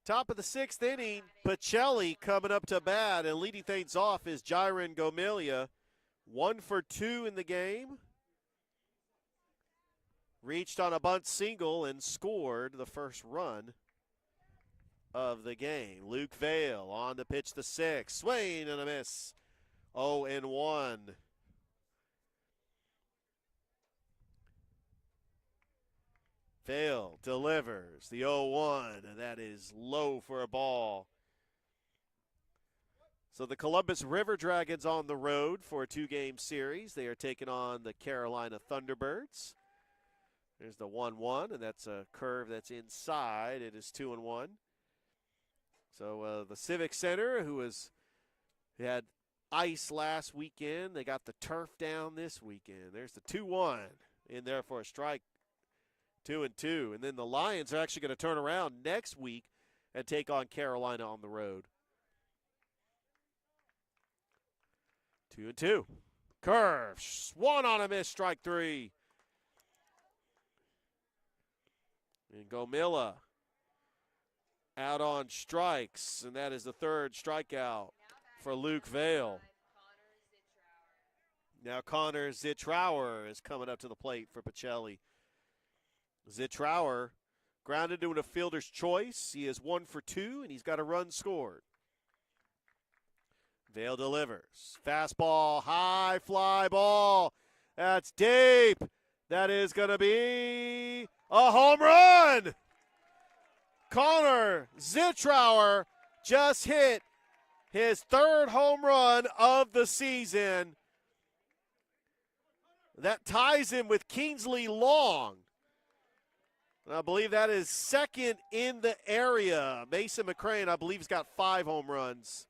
Top of the 6th inning, Pacelli coming up to bat, and leading things off is Jairon Gomilia. 1 for 2 in the game. Reached on a bunt single and scored the first run of the game. Luke Vale on the pitch, the 6. Swing and a miss. 0-1. Vale delivers the 0-1, and that is low for a ball. So the Columbus River Dragons on the road for a 2-game series. They are taking on the Carolina Thunderbirds. There's the 1-1, and that's a curve that's inside. It is 2-1. So the Civic Center, who had ice last weekend, they got the turf down this weekend. There's the 2-1 in there for a strike. 2-2. And then the Lions are actually going to turn around next week and take on Carolina on the road. 2-2. Curve. Swung on a miss. Strike 3. And Gomilla out on strikes. And that is the 3rd strikeout for Luke Vale. Now Connor Zitrauer is coming up to the plate for Pacelli. Zitrauer grounded into a fielder's choice. He is 1 for 2, and he's got a run scored. Vale delivers. Fastball, high fly ball. That's deep. That is going to be a home run. Connor Zitrauer just hit his 3rd home run of the season. That ties him with Kingsley Long. I believe that is 2nd in the area. Mason McCrane, I believe, has got 5 home runs.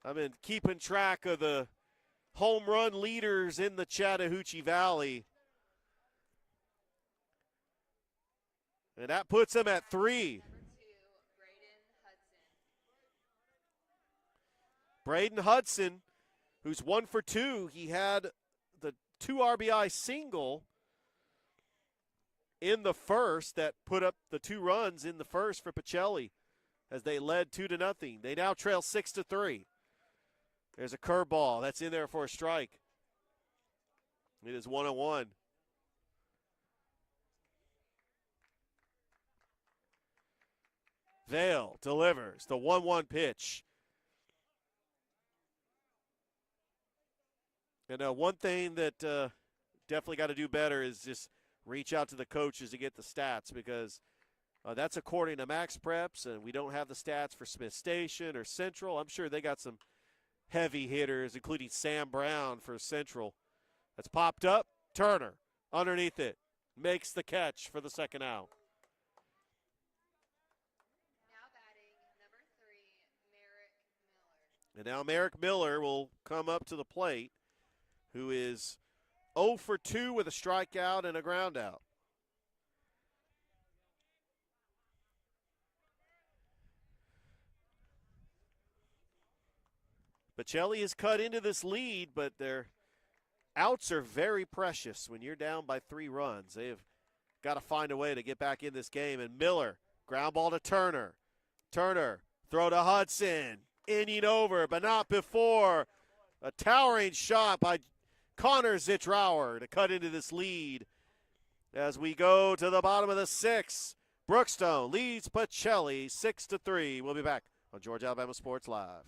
I've been keeping track of the home run leaders in the Chattahoochee Valley. And that puts him at 3. Braden Hudson, who's 1 for 2. He had the 2 RBI single in the first that put up the 2 runs in the first for Pacelli as they led 2-0. They now trail 6-3. There's a curveball that's in there for a strike. It is 1-1. Vale delivers the 1-1 pitch. And one thing that definitely got to do better is just reach out to the coaches to get the stats, because that's according to Max Preps, and we don't have the stats for Smith Station or Central. I'm sure they got some heavy hitters, including Sam Brown for Central. That's popped up. Turner underneath it makes the catch for the 2nd out. Now batting, number 3, Merrick Miller. And now Merrick Miller will come up to the plate, who is 0 for 2 with a strikeout and a groundout. Pacelli has cut into this lead, but their outs are very precious when you're down by 3 runs. They have got to find a way to get back in this game. And Miller, ground ball to Turner. Turner, throw to Hudson. Inning over, but not before. A towering shot by Connor Zitrauer to cut into this lead as we go to the bottom of the 6th. Brookstone leads Pacelli 6-3. We'll be back on Georgia Alabama Sports Live.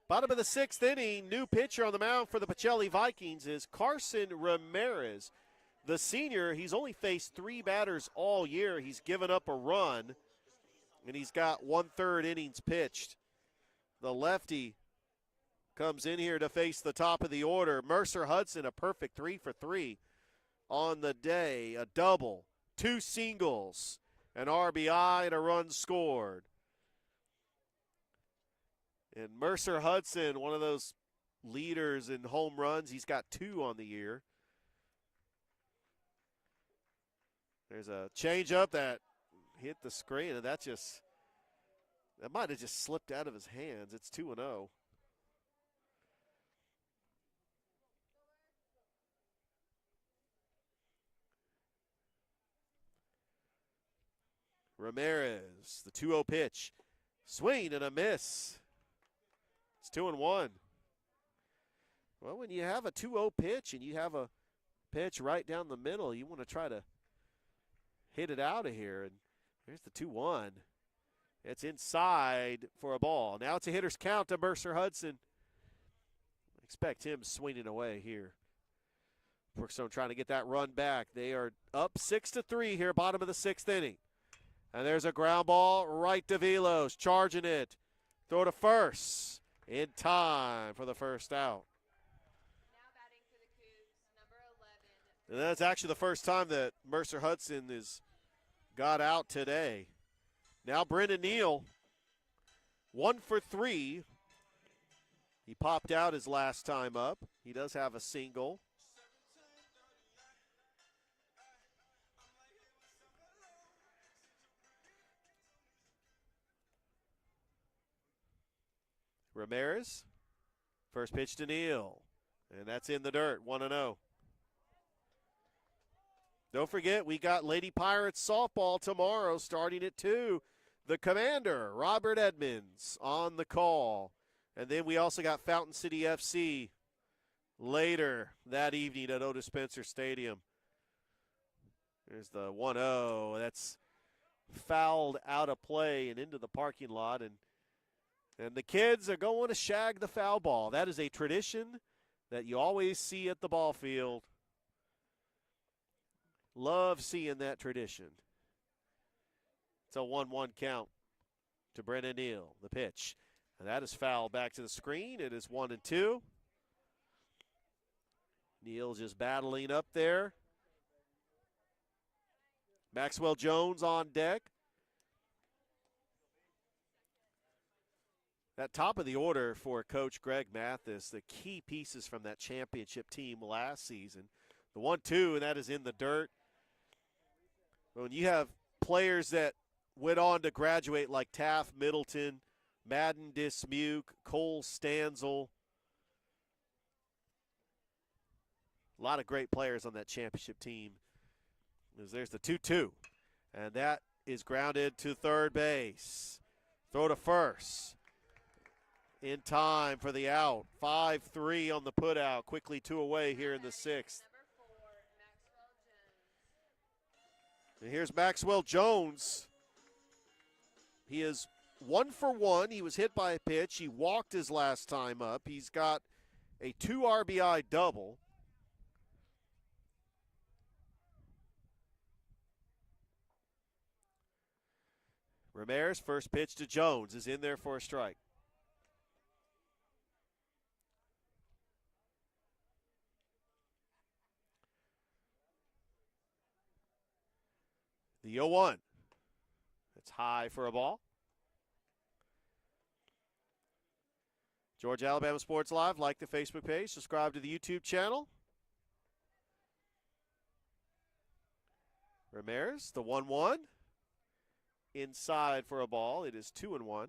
Bottom of the 6th inning, new pitcher on the mound for the Pacelli Vikings is Carson Ramirez. The senior, he's only faced 3 batters all year. He's given up a run, and he's got 1/3 innings pitched. The lefty comes in here to face the top of the order. Mercer Hudson, a perfect 3 for 3 on the day. A double, 2 singles, an RBI, and a run scored. And Mercer Hudson, one of those leaders in home runs. He's got 2 on the year. There's a changeup that hit the screen, and that might have just slipped out of his hands. It's 2-0. Ramirez, the 2-0 pitch. Swing and a miss. It's 2-1. Well, when you have a 2-0 pitch and you have a pitch right down the middle, you want to try to hit it out of here. And there's the 2-1. It's inside for a ball. Now it's a hitter's count to Mercer Hudson. Expect him swinging away here. Brookstone trying to get that run back. They are up 6-3 here, bottom of the 6th inning. And there's a ground ball right to Velos, charging it. Throw to first. In time for the first out. Now batting for the Cougs, number 11. And that's actually the first time that Mercer Hudson has got out today. Now Brendan Neal, 1 for 3. He popped out his last time up. He does have a single. Ramirez, first pitch to Neal, and that's in the dirt, 1-0. Don't forget, we got Lady Pirates softball tomorrow starting at 2. The commander, Robert Edmonds, on the call. And then we also got Fountain City FC later that evening at Otis Spencer Stadium. There's the 1-0. That's fouled out of play and into the parking lot. And the kids are going to shag the foul ball. That is a tradition that you always see at the ball field. Love seeing that tradition. It's a 1-1 count to Brennan Neal, the pitch. And that is fouled back to the screen. It is 1-2. Neal just battling up there. Maxwell Jones on deck. That top of the order for Coach Greg Mathis, the key pieces from that championship team last season. The 1-2, and that is in the dirt. When you have players that went on to graduate like Taft Middleton, Madden Dismuke, Cole Stanzel, a lot of great players on that championship team. There's the 2-2, and that is grounded to third base. Throw to first. In time for the out. 5-3 on the putout. Quickly 2 away here in the 6th. And here's Maxwell Jones. He is 1 for 1. He was hit by a pitch. He walked his last time up. He's got a 2 RBI double. Ramirez, first pitch to Jones, is in there for a strike. The 0-1. It's high for a ball. Georgia Alabama Sports Live. Like the Facebook page. Subscribe to the YouTube channel. Ramirez, the 1-1. Inside for a ball. It is 2-1.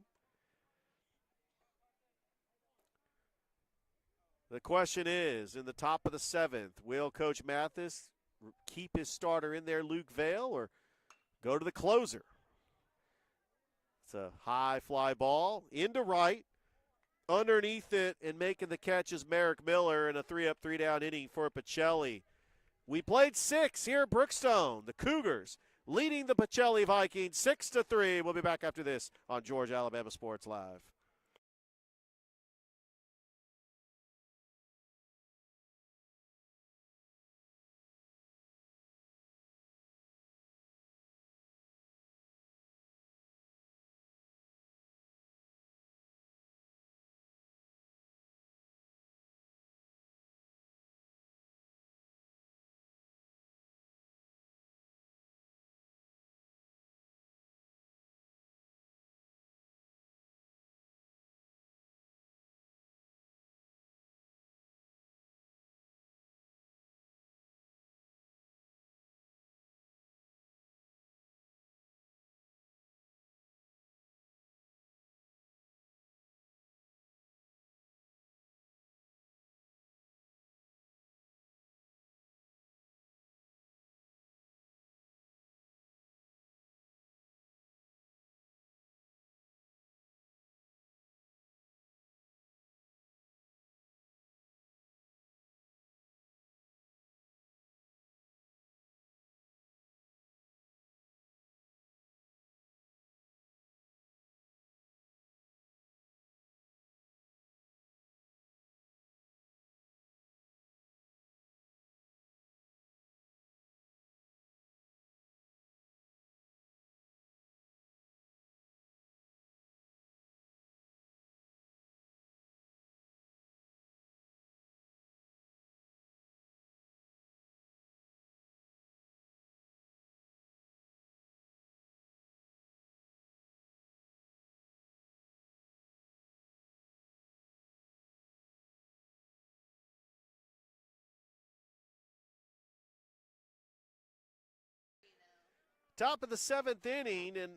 The question is, in the top of the 7th, will Coach Mathis keep his starter in there, Luke Vale, or go to the closer? It's a high fly ball into right. Underneath it and making the catch is Merrick Miller in a 3-up, 3-down inning for Pacelli. We played 6 here at Brookstone. The Cougars leading the Pacelli Vikings 6-3. We'll be back after this on Georgia Alabama Sports Live. Top of the 7th inning, and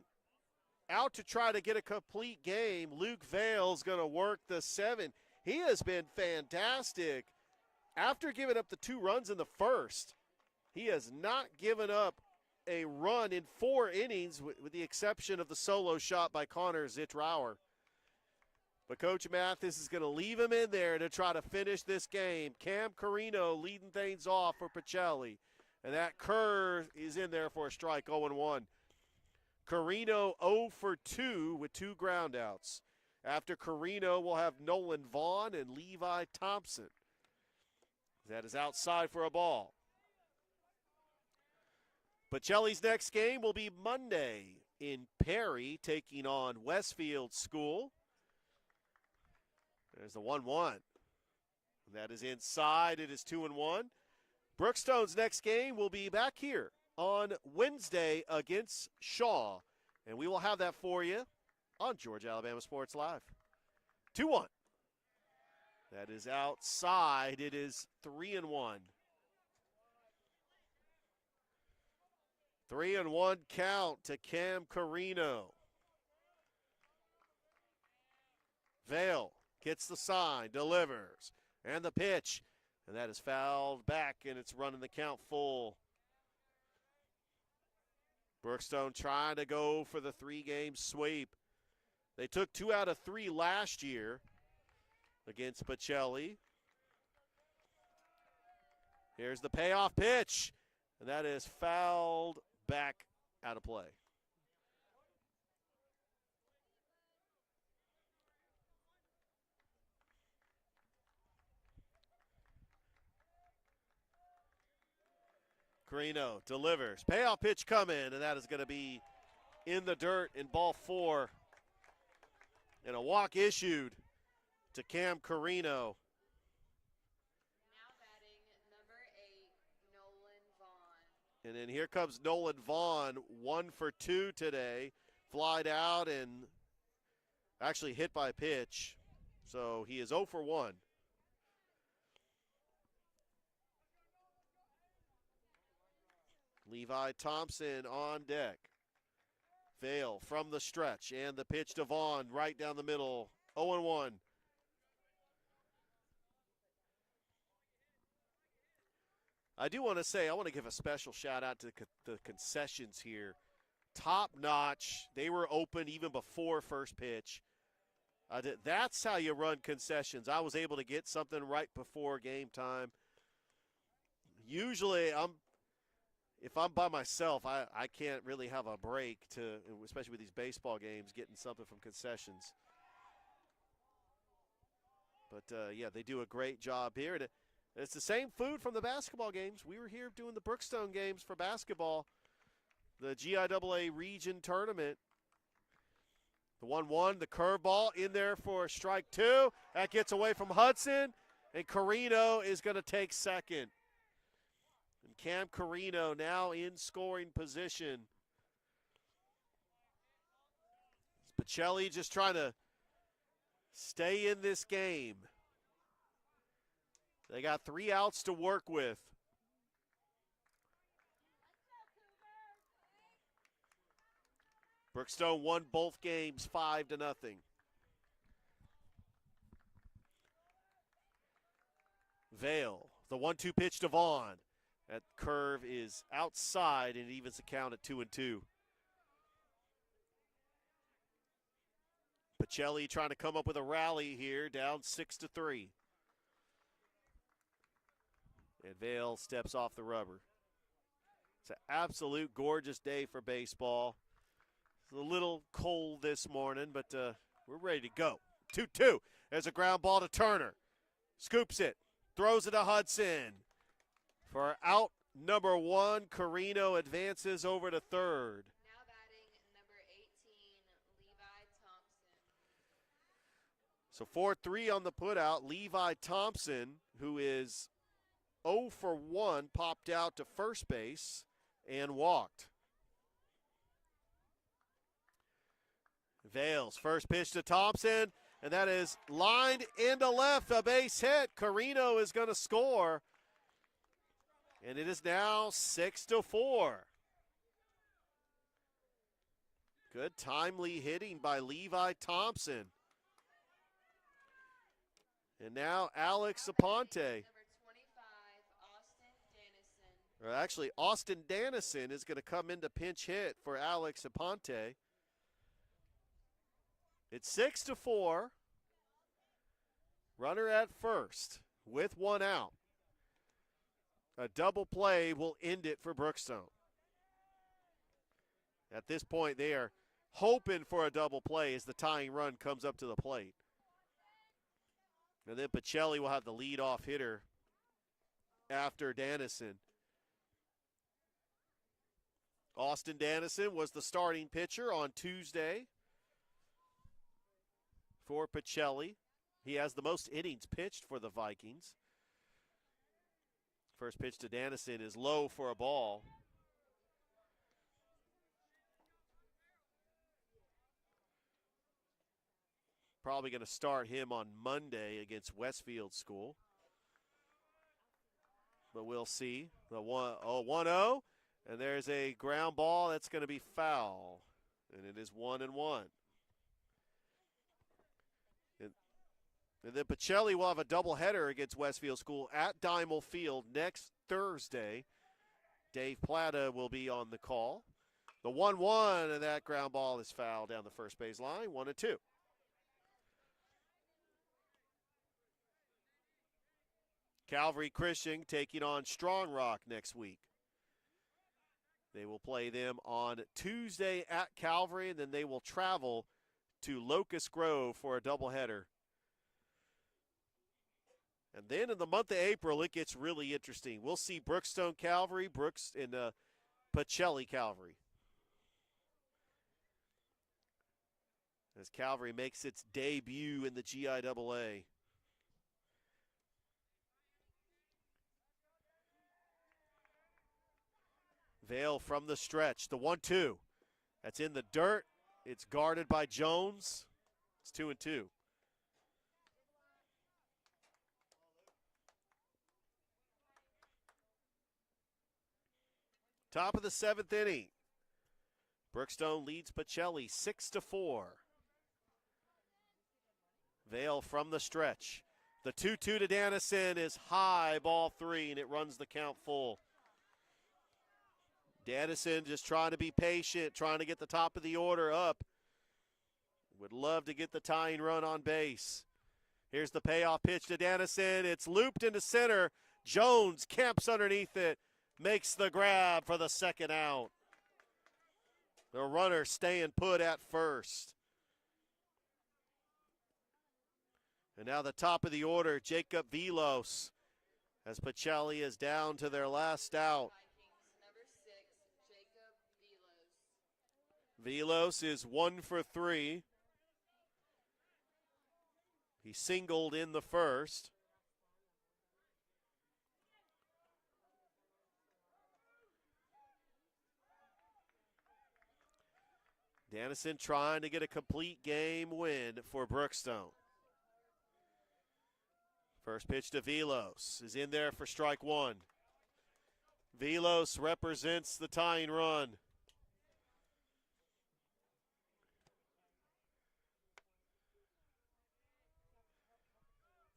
out to try to get a complete game. Luke Vale's going to work the 7. He has been fantastic. After giving up the 2 runs in the first, he has not given up a run in 4 innings, with the exception of the solo shot by Connor Zitrauer. But Coach Mathis is going to leave him in there to try to finish this game. Cam Carino leading things off for Pacelli. And that curve is in there for a strike, 0-1. Carino 0 for 2 with 2 groundouts. After Carino, we'll have Nolan Vaughn and Levi Thompson. That is outside for a ball. Pacelli's next game will be Monday in Perry, taking on Westfield School. There's the 1-1. That is inside. It is 2-1. Brookstone's next game will be back here on Wednesday against Shaw. And we will have that for you on Georgia Alabama Sports Live. 2-1. That is outside. It is 3-1. 3-1 count to Cam Carino. Vale gets the sign, delivers, and the pitch. And that is fouled back, and it's running the count full. Brookstone trying to go for the 3-game sweep. They took 2 out of 3 last year against Pacelli. Here's the payoff pitch, and that is fouled back out of play. Carino delivers. Payoff pitch coming, and that is going to be in the dirt in ball 4. And a walk issued to Cam Carino. Now batting number 8, Nolan Vaughn. And then here comes Nolan Vaughn, 1 for 2 today. Flied out and actually hit by a pitch. So he is 0 for 1. Levi Thompson on deck. Vale from the stretch, and the pitch to Vaughn right down the middle, 0-1. I do want to say, I want to give a special shout out to the concessions here. Top notch. They were open even before first pitch. That's how you run concessions. I was able to get something right before game time. Usually, if I'm by myself, I can't really have a break, especially with these baseball games, getting something from concessions. But, yeah, they do a great job here. And it's the same food from the basketball games. We were here doing the Brookstone games for basketball, the GIAA region tournament. The 1-1, the curveball in there for strike 2. That gets away from Hudson, and Carino is going to take second. And Cam Carino now in scoring position. Pacelli just trying to stay in this game. They got 3 outs to work with. Brookstone won both games 5-0. Vale, the 1-2 pitch to Vaughn. That curve is outside, and it evens the count at 2-2. Pacelli trying to come up with a rally here, down 6-3. And Vale steps off the rubber. It's an absolute gorgeous day for baseball. It's a little cold this morning, but we're ready to go. 2-2. There's a ground ball to Turner. Scoops it. Throws it to Hudson. For out number 1, Carino advances over to third. Now batting number 18, Levi Thompson. So 4-3 on the putout. Levi Thompson, who is 0 for 1, popped out to first base and walked. Vale's first pitch to Thompson, and that is lined into left, a base hit. Carino is going to score. And it is now 6-4. Good timely hitting by Levi Thompson. And now Alex Aponte. Number 25, Austin Dennison. Or actually, Austin Dennison is going to come into pinch hit for Alex Aponte. It's 6-4. Runner at first with one out. A double play will end it for Brookstone. At this point, they are hoping for a double play as the tying run comes up to the plate. And then Pacelli will have the leadoff hitter after Dennison. Austin Dennison was the starting pitcher on Tuesday for Pacelli. He has the most innings pitched for the Vikings. First pitch to Dennison is low for a ball. Probably going to start him on Monday against Westfield School. But we'll see. The 1-0. And there's a ground ball that's going to be foul. And it is 1-1. And then Pacelli will have a doubleheader against Westfield School at Dimel Field next Thursday. Dave Plata will be on the call. The 1-1, and that ground ball is fouled down the first base line, 1-2. Calvary Christian taking on Strong Rock next week. They will play them on Tuesday at Calvary, and then they will travel to Locust Grove for a doubleheader. And then in the month of April, it gets really interesting. We'll see Brookstone Calvary, and Pacelli Calvary. As Calvary makes its debut in the GIAA. Vale from the stretch, the 1-2. That's in the dirt. It's guarded by Jones. It's 2-2. Top of the seventh inning. Brookstone leads Pacelli 6-4. Vale from the stretch. The 2-2 to Dennison is high, ball 3, and it runs the count full. Dennison just trying to be patient, trying to get the top of the order up. Would love to get the tying run on base. Here's the payoff pitch to Dennison. It's looped into center. Jones camps underneath it. Makes the grab for the second out. The runner staying put at first. And now the top of the order, Jacob Velos, as Pacelli is down to their last out. Vikings, number 6, Jacob Velos. Velos is 1 for 3. He singled in the first. Dennison trying to get a complete game win for Brookstone. First pitch to Velos is in there for strike 1. Velos represents the tying run.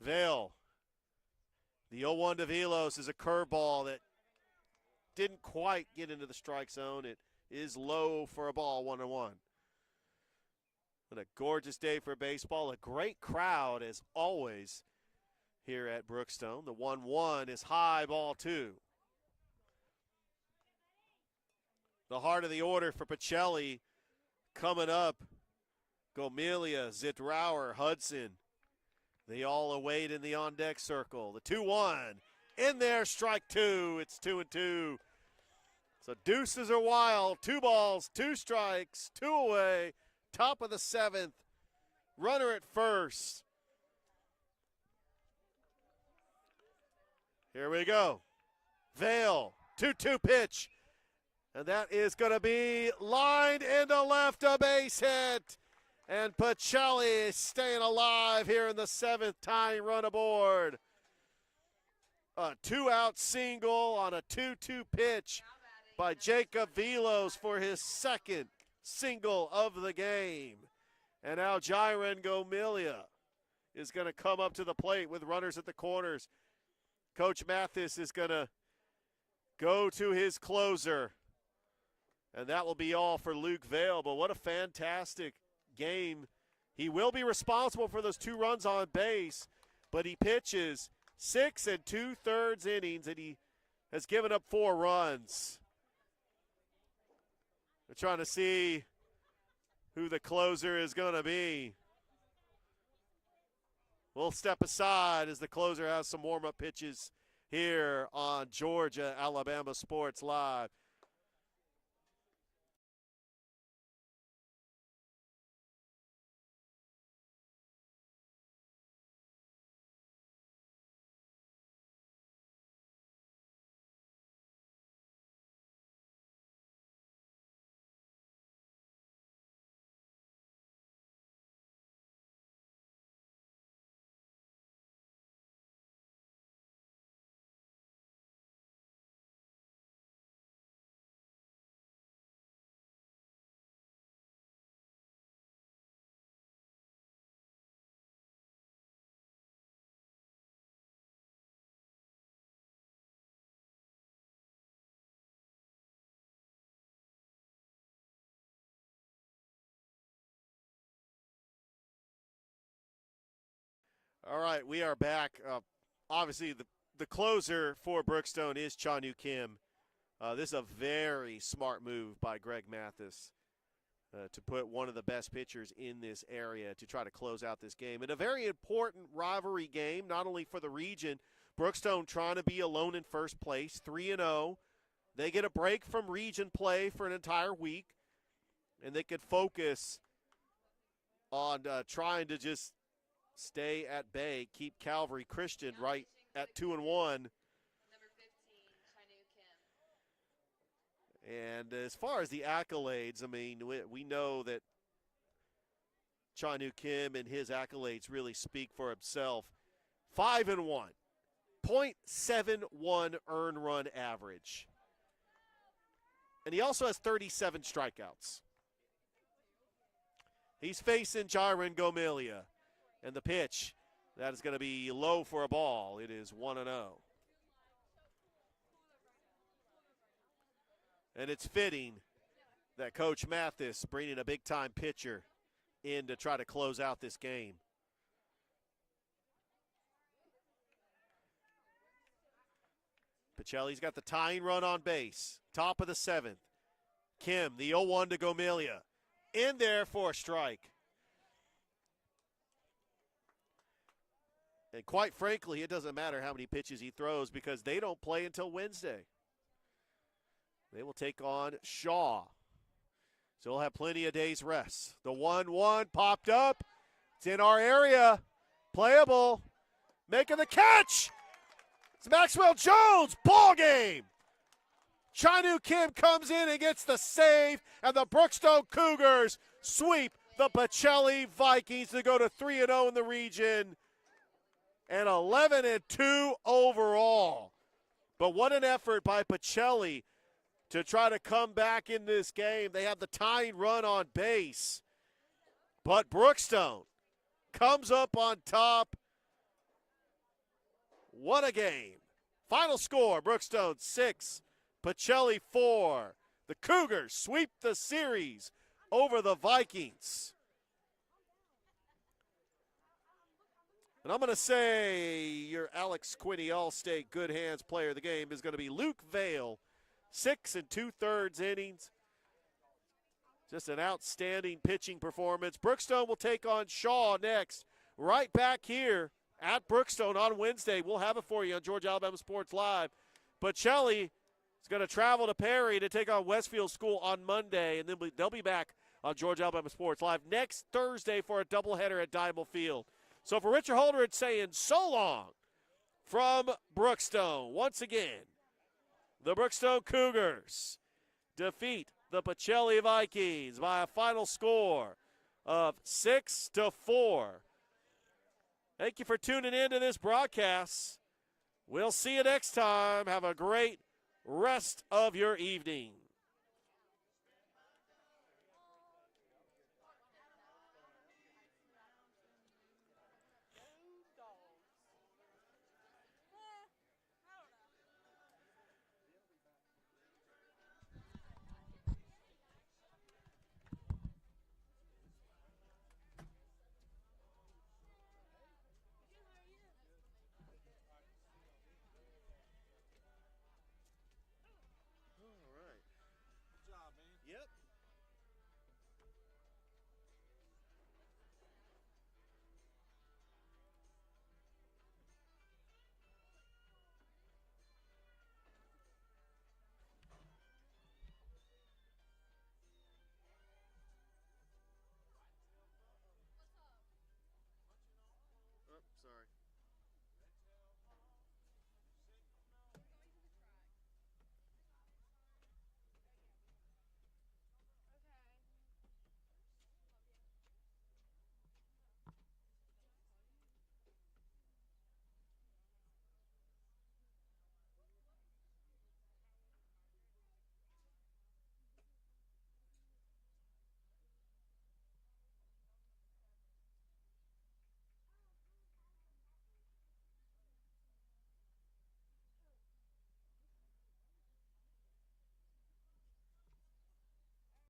Vale. The 0-1 to Velos is a curveball that didn't quite get into the strike zone. It is low for a ball, 1-1. What a gorgeous day for baseball. A great crowd, as always, here at Brookstone. The 1-1 is high, ball 2. The heart of the order for Pacelli coming up. Gomelia, Zitrauer, Hudson. They all await in the on-deck circle. The 2-1 in there, strike 2. It's 2-2. So deuces are wild. 2 balls, 2 strikes, 2 away. Top of the 7th. Runner at first. Here we go. Vale, 2-2 pitch. And that is going to be lined into left, a base hit. And Pacelli staying alive here in the 7th, tying run aboard. A 2-out single on a 2-2 pitch by Jacob Velos for his second single of the game. And now Jiren Gomilia is going to come up to the plate with runners at the corners. Coach Mathis is going to go to his closer. And that will be all for Luke Vail. But what a fantastic game. He will be responsible for those 2 runs on base, but he pitches 6 2/3 innings, and he has given up 4 runs. We're trying to see who the closer is going to be. We'll step aside as the closer has some warm-up pitches here on Georgia Alabama Sports Live. All right, we are back. Obviously, the closer for Brookstone is Cha-Nu Kim. This is a very smart move by Greg Mathis to put one of the best pitchers in this area to try to close out this game. And a very important rivalry game, not only for the region. Brookstone trying to be alone in first place, 3-0. They get a break from region play for an entire week, and they could focus on trying to just stay at bay, keep Calvary Christian right at 2-1. Number 15, Cha-Nu Kim. And as far as the accolades, I mean, we know that Cha-Nu Kim and his accolades really speak for himself. 5-1, .71 earned run average. And he also has 37 strikeouts. He's facing Jiren Gomilia. And the pitch, that is going to be low for a ball. It is 1-0. And it's fitting that Coach Mathis bringing a big-time pitcher in to try to close out this game. Pacelli's got the tying run on base. Top of the 7th. Kim, the 0-1 to Gomilia. In there for a strike. And quite frankly, it doesn't matter how many pitches he throws because they don't play until Wednesday. They will take on Shaw. So we'll have plenty of days rest. The 1-1 popped up. It's in our area. Playable. Making the catch. It's Maxwell Jones. Ball game. Cha-Nu Kim comes in and gets the save. And the Brookstone Cougars sweep the Pacelli Vikings to go to 3-0 in the region. And 11-2 overall. But what an effort by Pacelli to try to come back in this game. They have the tying run on base. But Brookstone comes up on top. What a game. Final score, Brookstone 6, Pacelli 4. The Cougars sweep the series over the Vikings. And I'm going to say your Alex Quinney All-State Good Hands player of the game is going to be Luke Vail. 6 2/3 innings. Just an outstanding pitching performance. Brookstone will take on Shaw next. Right back here at Brookstone on Wednesday. We'll have it for you on Georgia Alabama Sports Live. Pacelli is going to travel to Perry to take on Westfield School on Monday. And then they'll be back on Georgia Alabama Sports Live next Thursday for a doubleheader at Diamond Field. So for Richard Holder, it's saying so long from Brookstone. Once again, the Brookstone Cougars defeat the Pacelli Vikings by a final score of 6-4. Thank you for tuning in to this broadcast. We'll see you next time. Have a great rest of your evening.